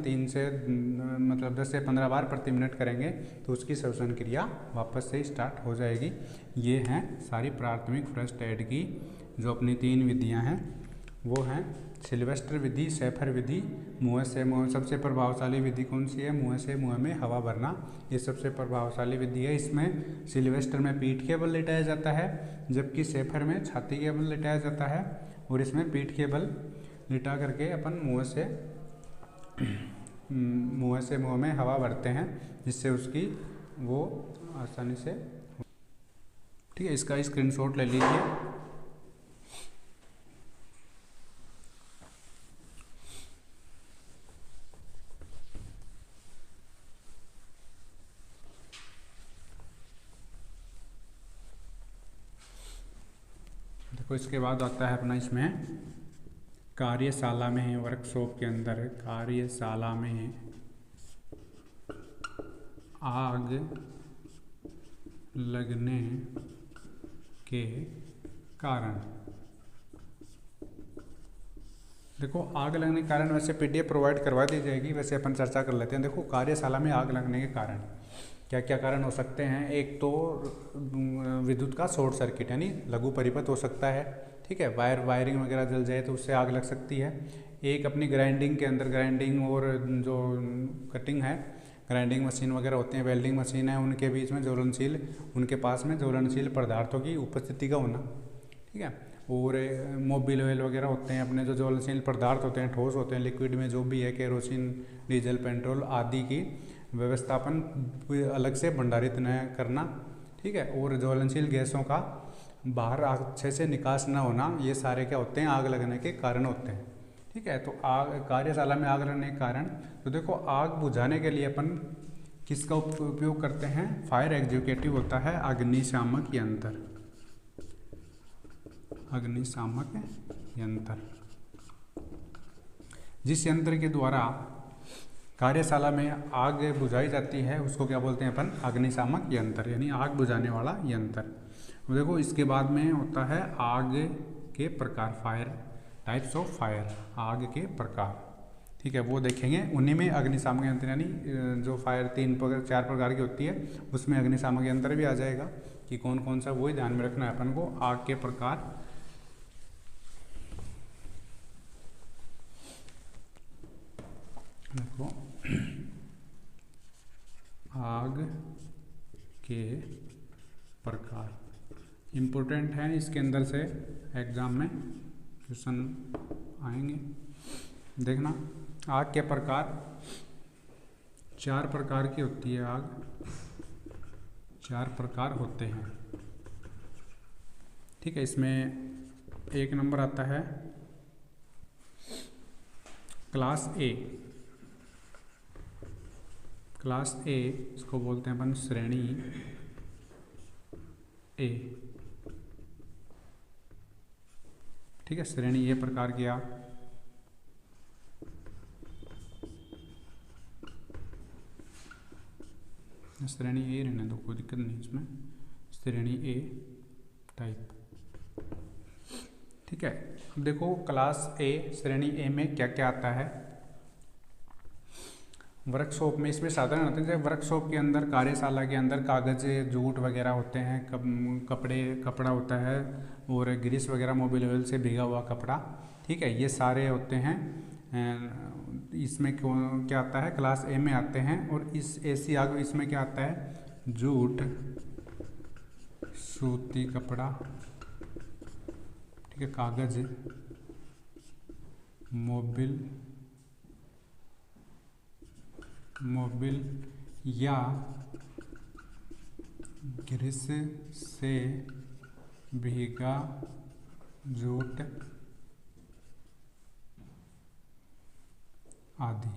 [SPEAKER 1] 10 से 15 बार प्रति मिनट करेंगे तो उसकी श्वसन क्रिया वापस से स्टार्ट हो जाएगी। ये हैं सारी प्राथमिक फर्स्ट एड की जो अपनी 3 विधियाँ हैं, वो हैं सिल्वेस्टर विधि, शेफर विधि, मुँह से मुँह। सबसे प्रभावशाली विधि कौन सी है? मुँह से मुँह में हवा भरना, ये सबसे प्रभावशाली विधि है। इसमें सिल्वेस्टर में पीठ के बल लिटाया जाता है, जबकि शेफर में छाती के बल लिटाया जाता है, और इसमें पीठ के बल लिटा करके अपन मुँह से मुँह में हवा भरते हैं जिससे उसकी वो आसानी से, ठीक है। इसका स्क्रीनशॉट ले लीजिए। देखो इसके बाद आता है अपना इसमें कार्यशाला में है, वर्कशॉप के अंदर कार्यशाला में आग लगने के कारण। देखो आग लगने के कारण वैसे पीडीएफ प्रोवाइड करवा दी जाएगी, वैसे अपन चर्चा कर लेते हैं। देखो कार्यशाला में आग लगने के कारण क्या क्या कारण हो सकते हैं? एक तो विद्युत का शॉर्ट सर्किट यानी लघु परिपथ हो सकता है, ठीक है, वायरिंग वगैरह जल जाए तो उससे आग लग सकती है। एक अपनी ग्राइंडिंग के अंदर, ग्राइंडिंग और जो कटिंग है, ग्राइंडिंग मशीन वगैरह होते हैं, वेल्डिंग मशीन है, उनके बीच में ज्वलनशील, उनके पास में ज्वलनशील पदार्थों की उपस्थिति का होना, ठीक है। और मोबिल ऑयल वगैरह होते हैं अपने, जो ज्वलनशील पदार्थ होते हैं, ठोस होते हैं, लिक्विड में जो भी है, केरोसिन, डीजल, पेट्रोल आदि की व्यवस्थापन अलग से भंडारित न करना, ठीक है। और ज्वलनशील गैसों का बाहर अच्छे से निकास न होना, ये सारे क्या होते हैं, आग लगने के कारण होते हैं, ठीक है। तो आग, कार्यशाला में आग लगने के कारण, तो देखो आग बुझाने के लिए अपन किसका उपयोग करते हैं, फायर एग्जीक्यूटिव होता है अग्निशामक यंत्र, अग्निशामक यंत्र। जिस यंत्र के द्वारा कार्यशाला में आग बुझाई जाती है उसको क्या बोलते हैं अपन, अग्निशामक यंत्र, यानी आग बुझाने वाला यंत्र। देखो इसके बाद में होता है आग के प्रकार, फायर टाइप्स ऑफ फायर, आग के प्रकार, ठीक है, वो देखेंगे। उन्हीं में अग्निशामक यंत्र, यानी जो फायर 4 प्रकार की होती है, उसमें अग्निशामक यंत्र भी आ जाएगा कि कौन कौन सा, वो ही ध्यान में रखना है अपन को। आग के प्रकार, देखो आग के प्रकार इम्पोर्टेंट है, इसके अंदर से एग्जाम में क्वेश्चन आएंगे, देखना। आग के प्रकार 4 प्रकार की होती है आग, 4 प्रकार होते हैं, ठीक है। इसमें 1 नंबर आता है क्लास ए, क्लास ए इसको बोलते हैं अपन श्रेणी ए, ठीक है, श्रेणी ए प्रकार की आग। श्रेणी ए रहने दो, कोई दिक्कत नहीं इसमें, श्रेणी ए टाइप, ठीक है। अब देखो क्लास ए, श्रेणी ए में क्या क्या आता है। वर्कशॉप में, इसमें साधारण होते हैं, जैसे वर्कशॉप के अंदर, कार्यशाला के अंदर कागज, जूट वगैरह होते हैं, कपड़ा होता है, और ग्रीस वगैरह, मोबिल ऑयल से भीगा हुआ कपड़ा, ठीक है, ये सारे होते हैं। इसमें क्या आता है, क्लास ए में आते हैं। और इस ऐसी आग, इसमें क्या आता है, जूट, सूती कपड़ा, ठीक है, कागज, मोबिल या ग्रीस से भीगा जूट आदि,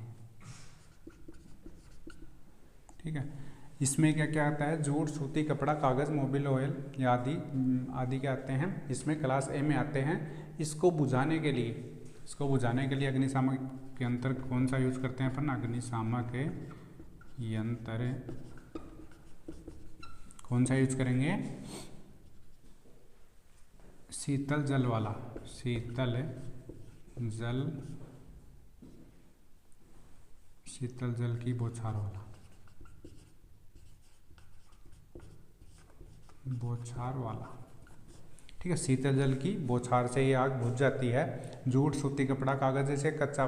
[SPEAKER 1] ठीक है। इसमें क्या क्या आता है, जूट, सूती कपड़ा, कागज, मोबिल ऑयल आदि क्या आते हैं, इसमें क्लास ए में आते हैं। इसको बुझाने के लिए अग्निशामक यंत्र कौन सा यूज करते हैं अपन, अग्निशामक यंत्र कौन सा यूज करेंगे, शीतल जल वाला, शीतल जल की बौछार वाला, ठीक है। शीतल जल की बौछार से ये आग बुझ जाती है। जूट, सूती कपड़ा, कागज, जैसे कच्चा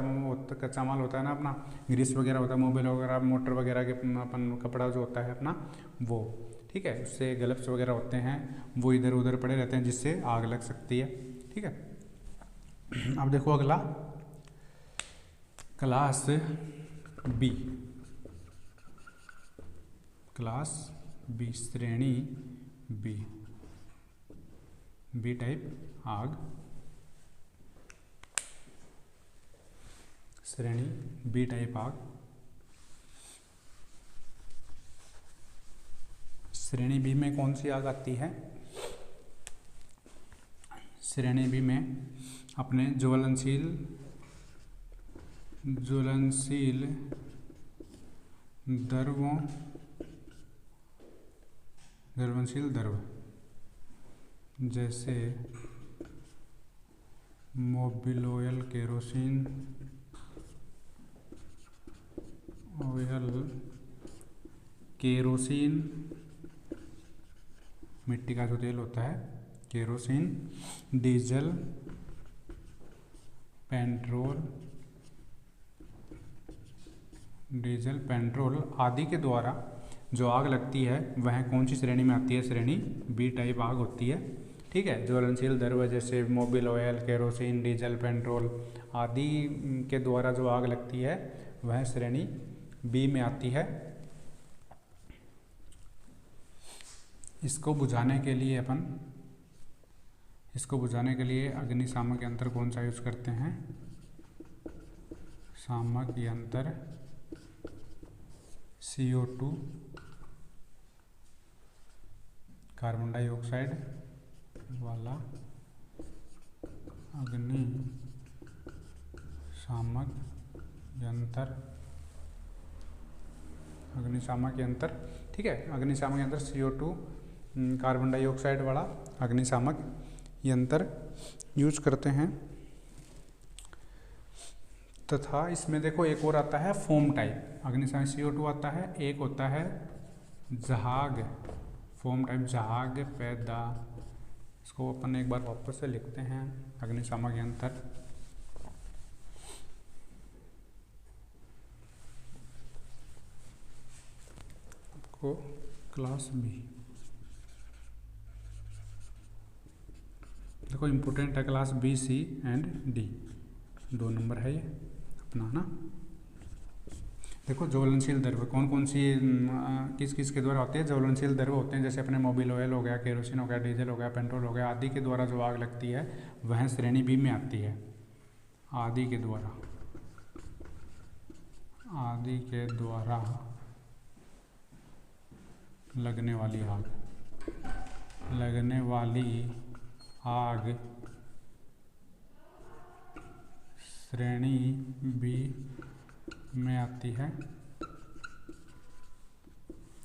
[SPEAKER 1] माल होता है ना अपना, ग्रीस वगैरह होता है, मोबिल वगैरह, मोटर वगैरह के अपन कपड़ा जो होता है अपना वो, ठीक है, उससे ग्लव्स वगैरह होते हैं, वो इधर उधर पड़े रहते हैं, जिससे आग लग सकती है, ठीक है। अब देखो अगला क्लास बी, श्रेणी बी टाइप आग, श्रेणी बी टाइप आग। श्रेणी बी में कौन सी आग आती है, श्रेणी बी में अपने ज्वलनशील द्रव जैसे मोबिल ऑयल, केरोसिन मिट्टी का जो तेल होता है, केरोसिन, डीजल, पेट्रोल आदि के द्वारा जो आग लगती है वह कौन सी श्रेणी में आती है? श्रेणी बी टाइप आग होती है। ठीक है, ज्वलनशील द्रव्य जैसे Mobil oil, kerosene, diesel, petrol आदि के द्वारा जो आग लगती है वह श्रेणी बी में आती है। इसको बुझाने के लिए अग्निशामक यंत्र कौन सा यूज करते हैं? शामक यंत्र CO2 कार्बन डाइऑक्साइड वाला अग्निशामक यंत्र। ठीक है, अग्निशामक यंत्र CO2 कार्बन डाइऑक्साइड वाला अग्निशामक यंत्र यूज करते हैं। तथा इसमें देखो एक और आता है फोम टाइप अग्निशामक। CO2 आता है, एक होता है जहाग, फोम टाइप जहाग पैदा। इसको अपन एक बार वापस से लिखते हैं। अग्निशामक यंत्र को क्लास बी, देखो इम्पोर्टेंट है, class B, C and D 2 number है ये अपना ना। देखो ज्वलनशील द्रव्य कौन सी किस के द्वारा होते हैं? ज्वलनशील द्रव्य होते हैं जैसे अपने मोबिल ऑयल हो गया, केरोसिन हो गया, डीजल हो गया, पेट्रोल हो गया आदि के द्वारा जो आग लगती है वह श्रेणी बी में आती है। आदि के द्वारा लगने वाली आग श्रेणी बी में आती है।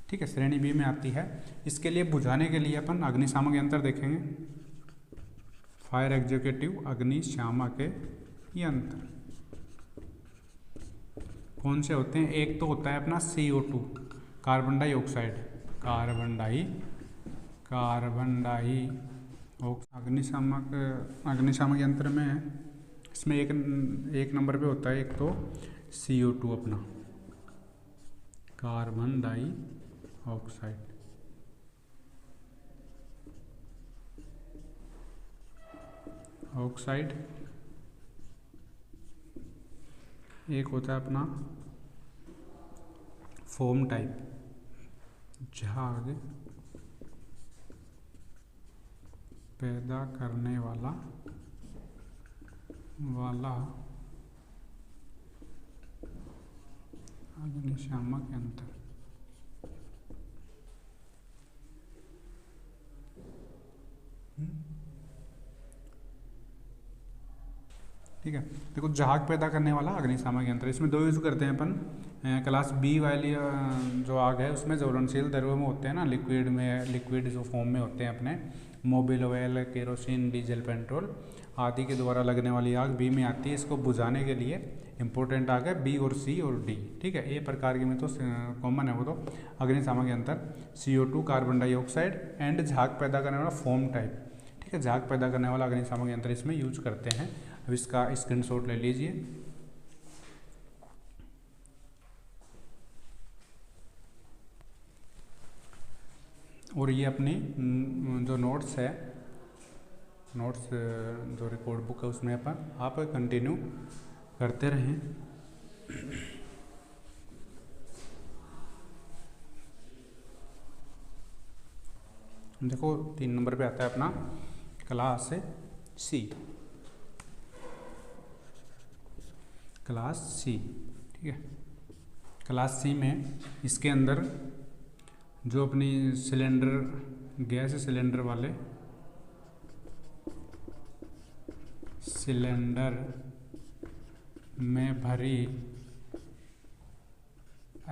[SPEAKER 1] ठीक है, श्रेणी बी में आती है। इसके लिए बुझाने के लिए अपन अग्निशामक यंत्र देखेंगे। फायर एग्जीक्यूटिव अग्निशामक यंत्र कौन से होते हैं? एक तो होता है अपना CO2 कार्बन डाइऑक्साइड, अग्निशामक यंत्र में इसमें एक नंबर पे होता है एक तो CO2 अपना कार्बन डाइऑक्साइड, एक होता है अपना फोम टाइप झाग पैदा करने वाला अग्निशामक यंत्र। ठीक है, देखो झाग पैदा करने वाला अग्निशामक यंत्र, इसमें 2 यूज करते हैं अपन। क्लास बी वाली जो आग है उसमें ज्वलनशील द्रव्यों में होते हैं ना, लिक्विड जो फॉर्म में होते हैं अपने Mobil oil, kerosene, diesel, petrol आदि के द्वारा लगने वाली आग बी में आती है। इसको बुझाने के लिए इंपॉर्टेंट आग है बी और सी और डी। ठीक है, ए प्रकार के में तो कॉमन है वो तो अग्निशामक यंत्र CO2 कार्बन डाइऑक्साइड एंड झाग पैदा करने वाला फोम टाइप। ठीक है, झाग पैदा करने वाला अग्निशामक यंत्र इसमें यूज करते हैं। अब इसका स्क्रीनशॉट ले लीजिए। और ये अपनी जो नोट्स जो रिकॉर्ड बुक है उसमें आप कंटिन्यू करते रहें। देखो 3 नंबर पे आता है अपना क्लास सी। ठीक है, क्लास सी में इसके अंदर जो अपनी गैस सिलेंडर वाले सिलेंडर में भरी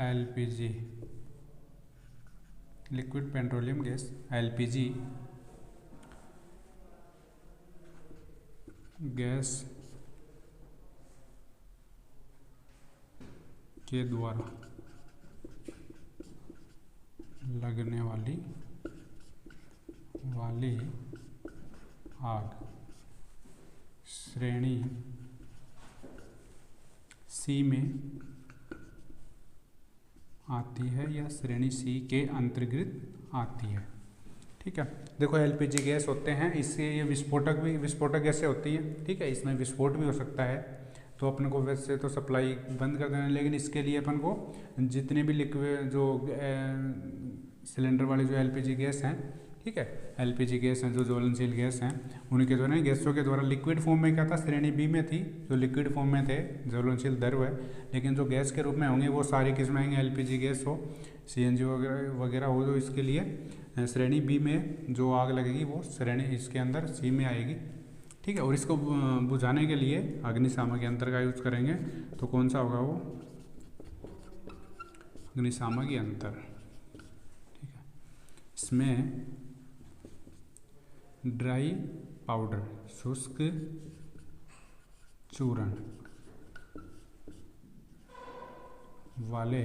[SPEAKER 1] LPG liquid petroleum gas LPG gas के द्वारा लगने वाली आग श्रेणी सी में आती है या श्रेणी सी के अंतर्गत आती है। ठीक है, देखो एलपीजी गैस होते हैं, इससे ये विस्फोटक गैसें होती हैं। ठीक है, इसमें विस्फोट भी हो सकता है, तो अपन को वैसे तो सप्लाई बंद कर देना, लेकिन इसके लिए अपन को जितने भी लिक्विड जो सिलेंडर वाली जो एलपीजी गैस हैं, ठीक है, एलपीजी गैस हैं जो ज्वलनशील गैस हैं, उनके द्वारा गैसों के द्वारा लिक्विड फॉर्म में क्या था, श्रेणी बी में थी, जो लिक्विड फॉर्म में थे ज्वलनशील द्रव्य है, लेकिन जो गैस के रूप में होंगे वो सारी किस्में आएंगे, एलपीजी गैस हो, सीएनजी वगैरह हो, जो इसके लिए श्रेणी बी में जो आग लगेगी वो श्रेणी इसके अंदर सी में आएगी। ठीक है, और इसको बुझाने के लिए अग्निशामक यंत्र का यूज करेंगे, तो कौन सा होगा वो, अग्निशामक यंत्र। ठीक है, इसमें ड्राई पाउडर शुष्क चूर्ण वाले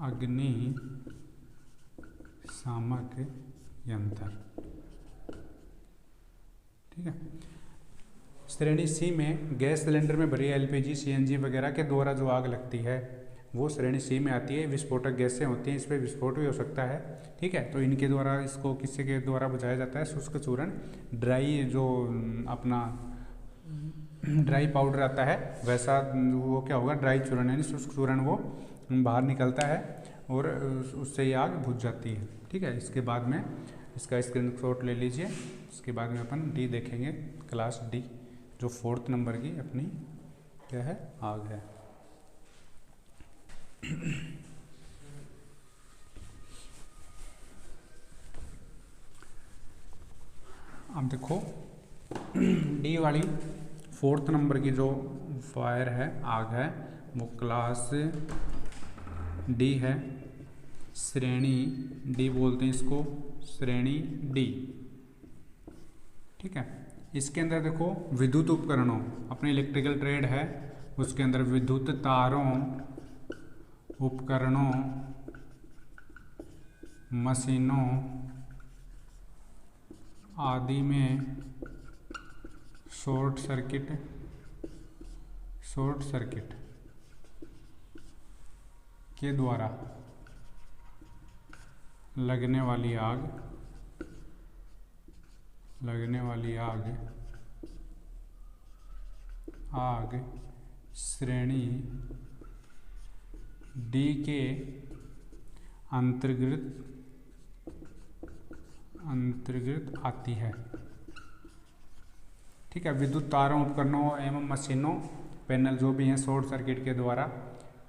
[SPEAKER 1] अग्निशामक यंत्र। ठीक है, श्रेणी सी में गैस सिलेंडर में भरी एलपीजी सीएनजी वगैरह के द्वारा जो आग लगती है वो श्रेणी सी में आती है। विस्फोटक गैसें होती हैं, इस पर विस्फोट भी हो सकता है। ठीक है, तो इनके द्वारा इसको किसी के द्वारा बुझाया जाता है। शुष्क चूर्ण, ड्राई जो अपना ड्राई पाउडर आता है वैसा वो क्या होगा, ड्राई चूर्ण यानी शुष्क चूर्ण वो बाहर निकलता है और उससे ये आग बुझ जाती है। ठीक है, इसके बाद में इसका स्क्रीनशॉट ले लीजिए। इसके बाद में अपन डी देखेंगे, क्लास डी जो 4th नंबर की अपनी क्या है, आग है। अब देखो डी वाली 4th नंबर की जो फायर है, आग है, वो क्लास डी है, श्रेणी डी बोलते हैं इसको, श्रेणी डी। ठीक है, इसके अंदर देखो विद्युत उपकरणों, अपने इलेक्ट्रिकल ट्रेड है उसके अंदर विद्युत तारों, उपकरणों, मशीनों आदि में शॉर्ट सर्किट के द्वारा लगने वाली आग श्रेणी डी के अंतर्गत आती है। ठीक है, विद्युत तारों, उपकरणों एवं मशीनों, पैनल जो भी हैं शॉर्ट सर्किट के द्वारा,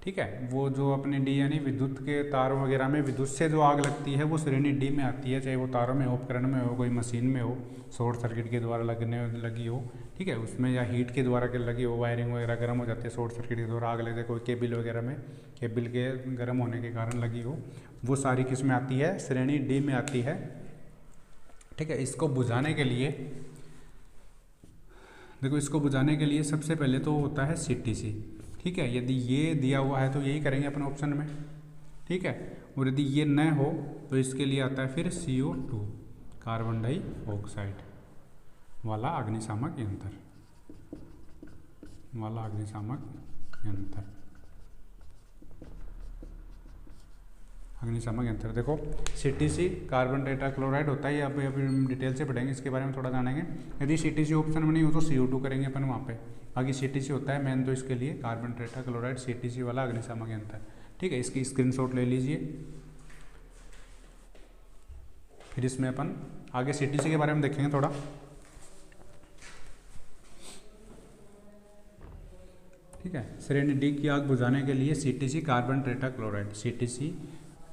[SPEAKER 1] ठीक है, वो जो अपने डी यानी विद्युत के तारों वगैरह में विद्युत से जो आग लगती है वो श्रेणी डी में आती है, चाहे वो तारों में हो, उपकरण में हो, कोई मशीन में हो, शॉर्ट सर्किट के द्वारा लगी हो। ठीक है, उसमें या हीट के द्वारा के लगी हो, वायरिंग वगैरह गर्म हो जाती है, शॉर्ट सर्किट के द्वारा आग लगे, कोई केबल वगैरह में केबल के गर्म होने के कारण लगी हो, वो सारी किस में आती है, श्रेणी डी में आती है। ठीक है, इसको बुझाने के लिए देखो, इसको बुझाने के लिए सबसे पहले तो होता है CTC। ठीक है, यदि ये दिया हुआ है तो यही करेंगे अपने ऑप्शन में। ठीक है, और यदि ये न हो तो इसके लिए आता है फिर CO2 कार्बन डाइऑक्साइड वाला अग्निशामक यंत्र देखो CTC कार्बन टेट्राक्लोराइड होता है, अभी डिटेल से पढ़ेंगे, इसके बारे में थोड़ा जानेंगे। यदि CTC ऑप्शन में नहीं हो तो CO2 करेंगे अपन वहाँ पे। बाकी CTC होता है मेन तो इसके लिए कार्बन टेट्राक्लोराइड, CTC वाला अग्निशामक यंत्र। ठीक है, इसकी स्क्रीनशॉट ले लीजिए। फिर इसमें अपन आगे CTC के बारे में देखेंगे थोड़ा। ठीक है, श्रेणी डी की आग बुझाने के लिए CTC कार्बन टेट्राक्लोराइड CTC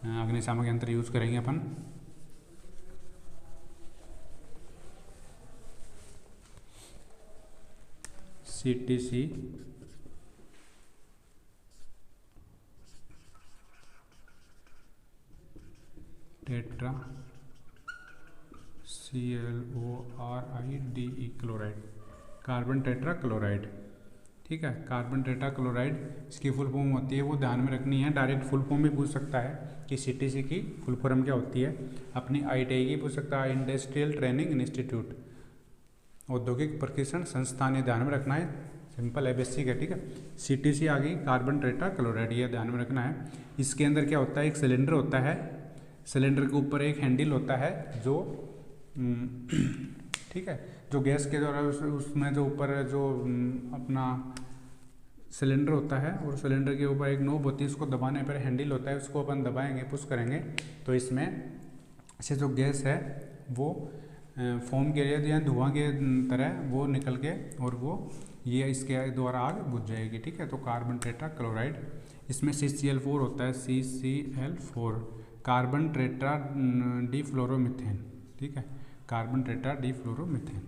[SPEAKER 1] अग्निशामक यंत्र यूज करेंगे अपन। CTC tetra ClORide chloride, carbon tetra chloride. ठीक है। कार्बन टेट्राक्लोराइड इसकी फुल फॉर्म होती है, वो ध्यान में रखनी है। डायरेक्ट फुल फॉर्म भी पूछ सकता है कि सीटीसी की फुल फॉर्म क्या होती है। अपनी आईटीआई की पूछ सकता है, इंडस्ट्रियल ट्रेनिंग इंस्टीट्यूट, औद्योगिक प्रशिक्षण संस्थान, ये ध्यान में रखना है। सिंपल है, बेसिक है, ठीक है। सीटीसी आ गई, कार्बन टेट्राक्लोराइड, ये ध्यान में रखना है। इसके अंदर क्या होता है, एक सिलेंडर होता है, सिलेंडर के ऊपर एक हैंडल होता है जो ठीक है, जो गैस के द्वारा उसमें जो ऊपर जो अपना सिलेंडर होता है, और सिलेंडर के ऊपर एक नोब होती है, उसको दबाने पर हैंडल होता है, उसको अपन दबाएंगे, पुश करेंगे तो इसमें से जो गैस है वो फोम के या धुआं के तरह वो निकल के और वो ये इसके द्वारा आग बुझ जाएगी, ठीक है। तो कार्बन टेट्राक्लोराइड, इसमें CCl4 होता है, CCl4, कार्बन टेट्रा डिफ्लोरोमीथेन, ठीक है, carbon tetra difluoromethane,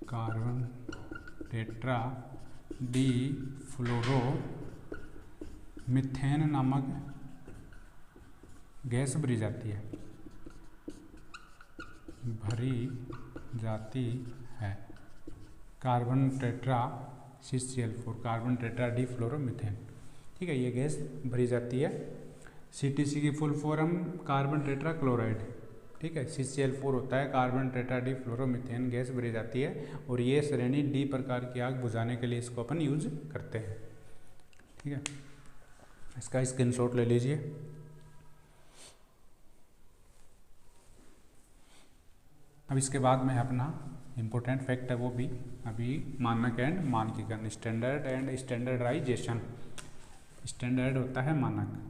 [SPEAKER 1] carbon tetra difluoromethane नामक गैस भरी जाती है, carbon tetra CCl4, carbon tetra difluoromethane, ठीक है, ये गैस भरी जाती है। सीटीसी की फुल फॉर्म कार्बन टेट्राक्लोराइड, ठीक है, CCl4 होता है, कार्बन टेट्रा डिफ्लोरोमीथेन गैस भरी जाती है, और ये श्रेणी डी प्रकार की आग बुझाने के लिए इसको अपन यूज करते हैं, ठीक है। इसका स्क्रीनशॉट ले लीजिए। अब इसके बाद में अपना इम्पोर्टेंट फैक्ट है वो भी अभी, मानक एंड मानकीकरण, स्टैंडर्ड एंड स्टैंडर्डाइजेशन। स्टैंडर्ड होता है मानक,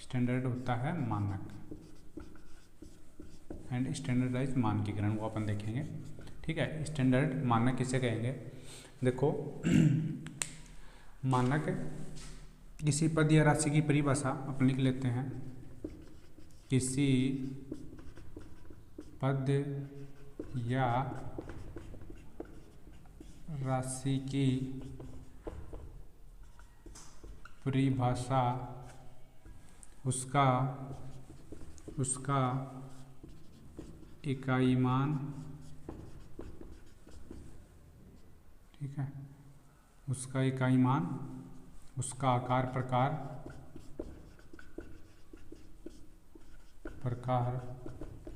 [SPEAKER 1] स्टैंडर्ड होता है मानक, एंड स्टैंडर्डाइज मानकीकरण, वो अपन देखेंगे, ठीक है। स्टैंडर्ड मानक किसे कहेंगे, देखो मानक किसी पद या राशि की परिभाषा अपन लिख लेते हैं, किसी पद या राशि की परिभाषा उसका इकाई मान, ठीक है, उसका इकाई मान, उसका आकार, प्रकार,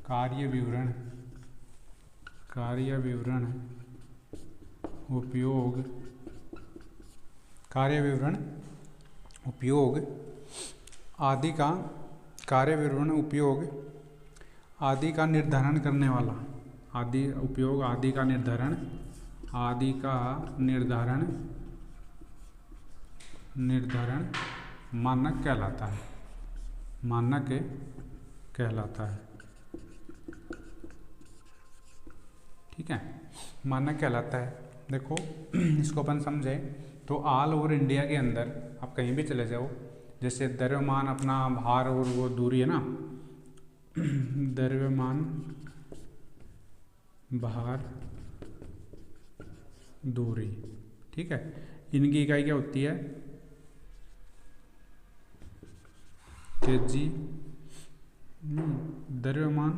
[SPEAKER 1] कार्य विवरण, उपयोग आदि का, कार्य विवरण उपयोग आदि का निर्धारण करने वाला, उपयोग आदि का निर्धारण मानक कहलाता है, ठीक है, मानक कहलाता है। देखो इसको अपन समझे तो ऑल ओवर इंडिया के अंदर आप कहीं भी चले जाओ, जैसे द्रव्यमान अपना भार और वो दूरी है ना, द्रव्यमान, भार, दूरी, ठीक है, इनकी इकाई क्या होती है, केजी, द्रव्यमान,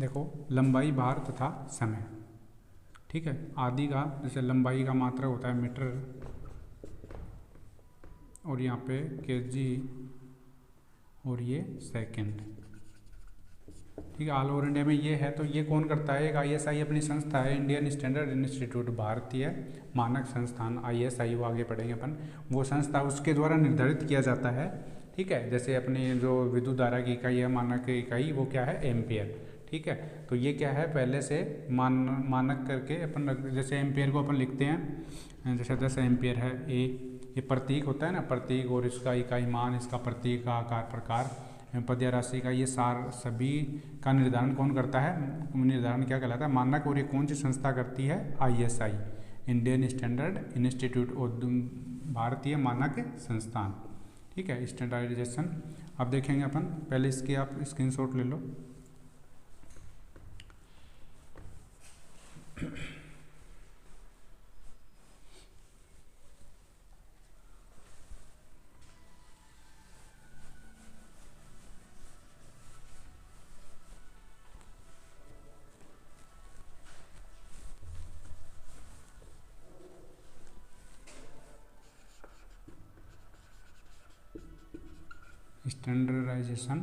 [SPEAKER 1] देखो लंबाई, भार तथा समय, ठीक है। आदि का जैसे लंबाई का मात्रा होता है मीटर, और यहाँ पे केजी, और ये सेकंड, ठीक है। ऑल ओवर इंडिया में ये है, तो ये कौन करता है, एक ISI अपनी संस्था है, इंडियन स्टैंडर्ड इंस्टीट्यूट, भारतीय मानक संस्थान, ISI, वो आगे पढ़ेंगे अपन, वो संस्था, उसके द्वारा निर्धारित किया जाता है, ठीक है। जैसे अपनी जो विद्युत धारा की इकाई है, मानक इकाई, वो क्या है, एम्पियर, ठीक है। तो ये क्या है, पहले से मानक करके अपन, जैसे एम्पियर को अपन लिखते हैं, जैसे 10 एम्पियर है, ये प्रतीक होता है ना, प्रतीक, और इसका इकाई मान, इसका प्रतीक का आकार, प्रकार, पद या राशि का, ये सभी का निर्धारण कौन करता है, निर्धारण क्या कहलाता है, मानक। और ये कौन सी संस्था करती है, ISI, इंडियन स्टैंडर्ड इंस्टीट्यूट, भारतीय मानक संस्थान, ठीक है, स्टैंडर्डाइजेशन। अब देखेंगे अपन, पहले इसकी आप स्क्रीनशॉट ले लो। स्टैंडर्डाइजेशन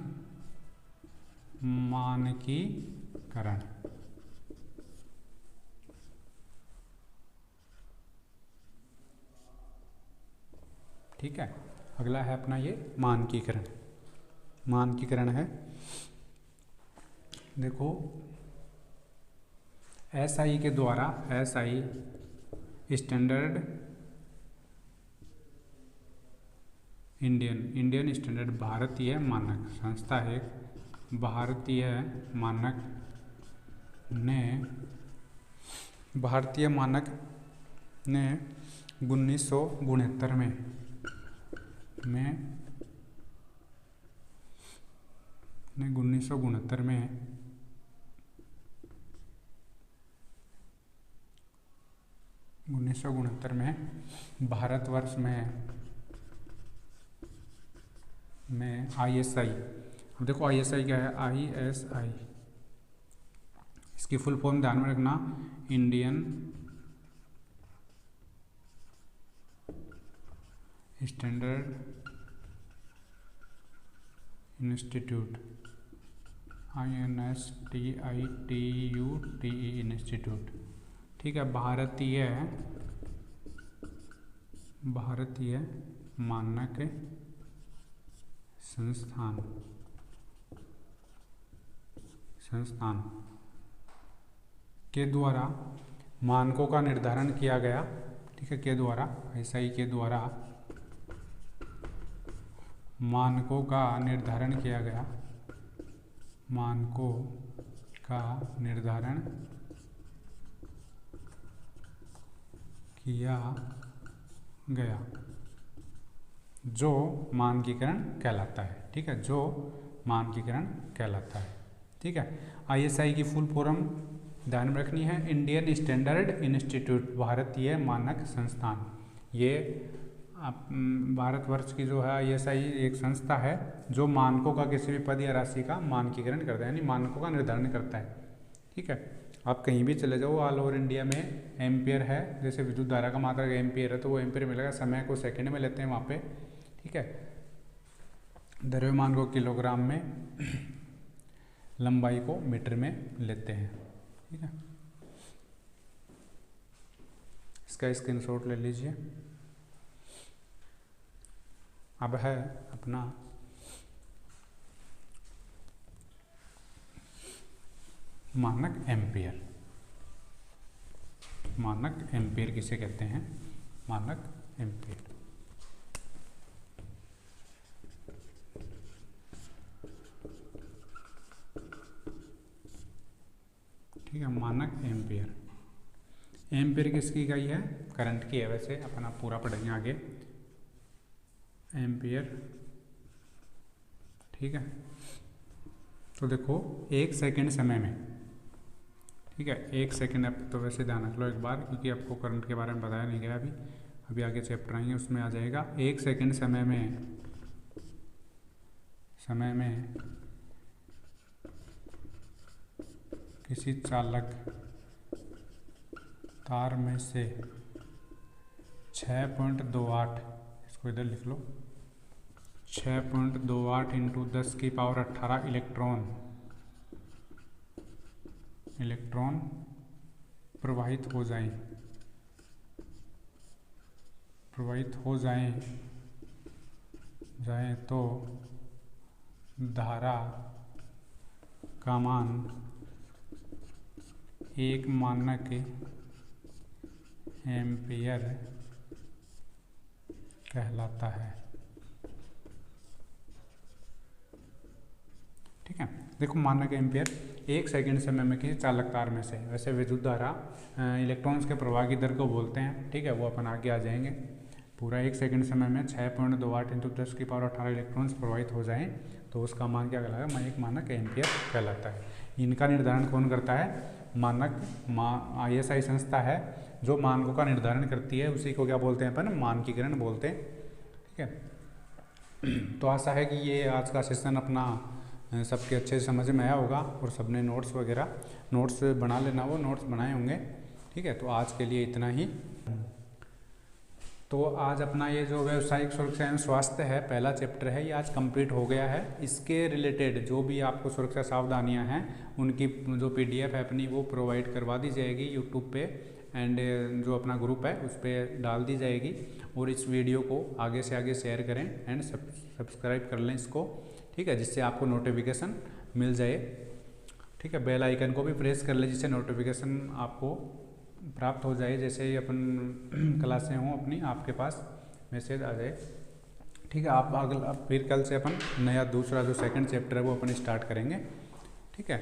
[SPEAKER 1] मानकीकरण। ठीक है, अगला है अपना ये मानकीकरण। मानकीकरण है, देखो SI के द्वारा, SI स्टैंडर्ड इंडियन स्टैंडर्ड भारतीय मानक संस्था है, भारतीय मानक ने 1969 में 1969 में भारतवर्ष में ISI, देखो ISI क्या है, ISI इसकी फुल फॉर्म ध्यान में रखना, Indian standard institute, INSTITUTE institute. ठीक है, भारतीय मानक संस्थान के द्वारा मानकों का निर्धारण किया गया। ठीक है, के द्वारा, SI के द्वारा मानकों का निर्धारण किया गया, मानकों का निर्धारण किया गया जो मानकीकरण कहलाता है। ठीक है, जो मानकीकरण कहलाता है। ठीक है, ISI की फुल फॉर्म ध्यान में रखनी है, इंडियन स्टैंडर्ड इंस्टीट्यूट, भारतीय मानक संस्थान। ये भारतवर्ष की जो है ISI एक संस्था है जो मानकों का किसी भी पद या राशि का मानकीकरण करता है, यानी मानकों का निर्धारण करता है। ठीक है, आप कहीं भी चले जाओ, ऑल ओवर इंडिया में एम्पियर है, जैसे विद्युत धारा का मात्रक एम्पियर है तो वो एम्पियर मिलेगा, समय को सेकंड में लेते हैं वहाँ पे। ठीक है, द्रव्यमान को किलोग्राम में, लंबाई को मीटर में लेते हैं। ठीक है, इसका स्क्रीनशॉट ले लीजिए। अब है अपना मानक एम्पियर। मानक एम्पियर किसे कहते हैं? मानक एम्पियर। ठीक है, मानक एम्पियर। एम्पियर किसकी इकाई है? करंट की है, वैसे अपना पूरा पढ़ेंगे आगे। एम्पियर। ठीक है, तो देखो 1 सेकेंड समय में, ठीक है 1 सेकेंड, अब तो वैसे ध्यान रख लो एक बार, क्योंकि आपको करंट के बारे में बताया नहीं गया अभी आगे चैप्टर आएंगे उसमें आ जाएगा। 1 सेकेंड समय में किसी चालक तार में से 6.28, इसको इधर लिख लो, 6.28 इंटू 10⁸ इलेक्ट्रॉन प्रवाहित हो जाएं तो धारा का मान 1 मानक एम्पियर कहलाता है। ठीक है, देखो मानक एम्पियर 1 सेकेंड समय में किसी चालक तार में से, वैसे विद्युत धारा इलेक्ट्रॉन्स के प्रवाह की दर को बोलते हैं। ठीक है, वो अपन आगे आ जाएंगे। पूरा 1 सेकेंड समय में 6.28 इंटू 10⁸ इलेक्ट्रॉन्स प्रवाहित हो जाएं तो उसका मान क्या कहलाएगा? एक मानक एम्पियर कहलाता है। इनका निर्धारण कौन करता है? ISI संस्था है जो मानकों का निर्धारण करती है, उसी को क्या बोलते हैं अपन? मानकीकरण बोलते हैं। ठीक है, तो आशा है कि ये आज का सेशन अपना सबके अच्छे से समझ में आया होगा और सबने नोट्स बना लेना, वो नोट्स बनाए होंगे। ठीक है, तो आज के लिए इतना ही। तो आज अपना ये जो व्यावसायिक सुरक्षा एवं स्वास्थ्य है पहला चैप्टर है, ये आज कंप्लीट हो गया है। इसके रिलेटेड जो भी आपको सुरक्षा सावधानियां हैं उनकी जो PDF है अपनी वो प्रोवाइड करवा दी जाएगी यूट्यूब पे, एंड जो अपना ग्रुप है उस पर डाल दी जाएगी। और इस वीडियो को आगे से आगे शेयर करें एंड सब्सक्राइब कर लें इसको, ठीक है, जिससे आपको नोटिफिकेशन मिल जाए। ठीक है, बेल आइकन को भी प्रेस कर लें जिससे नोटिफिकेशन आपको प्राप्त हो जाए, जैसे ही अपन क्लासें हों अपनी आपके पास मैसेज आ जाए। ठीक है, आप अगला फिर कल से अपन नया दूसरा जो सेकंड चैप्टर है वो अपन स्टार्ट करेंगे। ठीक है,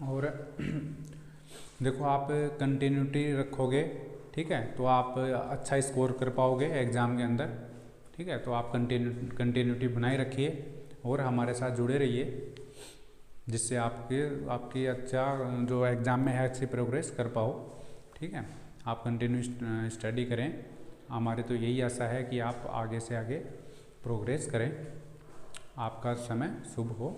[SPEAKER 1] और देखो आप कंटिन्यूटी रखोगे, ठीक है, तो आप अच्छा स्कोर कर पाओगे एग्ज़ाम के अंदर। ठीक है, तो आप कंटिन्यूटी बनाए रखिए और हमारे साथ जुड़े रहिए, जिससे आपकी अच्छा जो एग्ज़ाम में है अच्छी प्रोग्रेस कर पाओ। ठीक है, आप कंटिन्यू स्टडी करें, हमारे तो यही आशा है कि आप आगे से आगे प्रोग्रेस करें। आपका समय शुभ हो।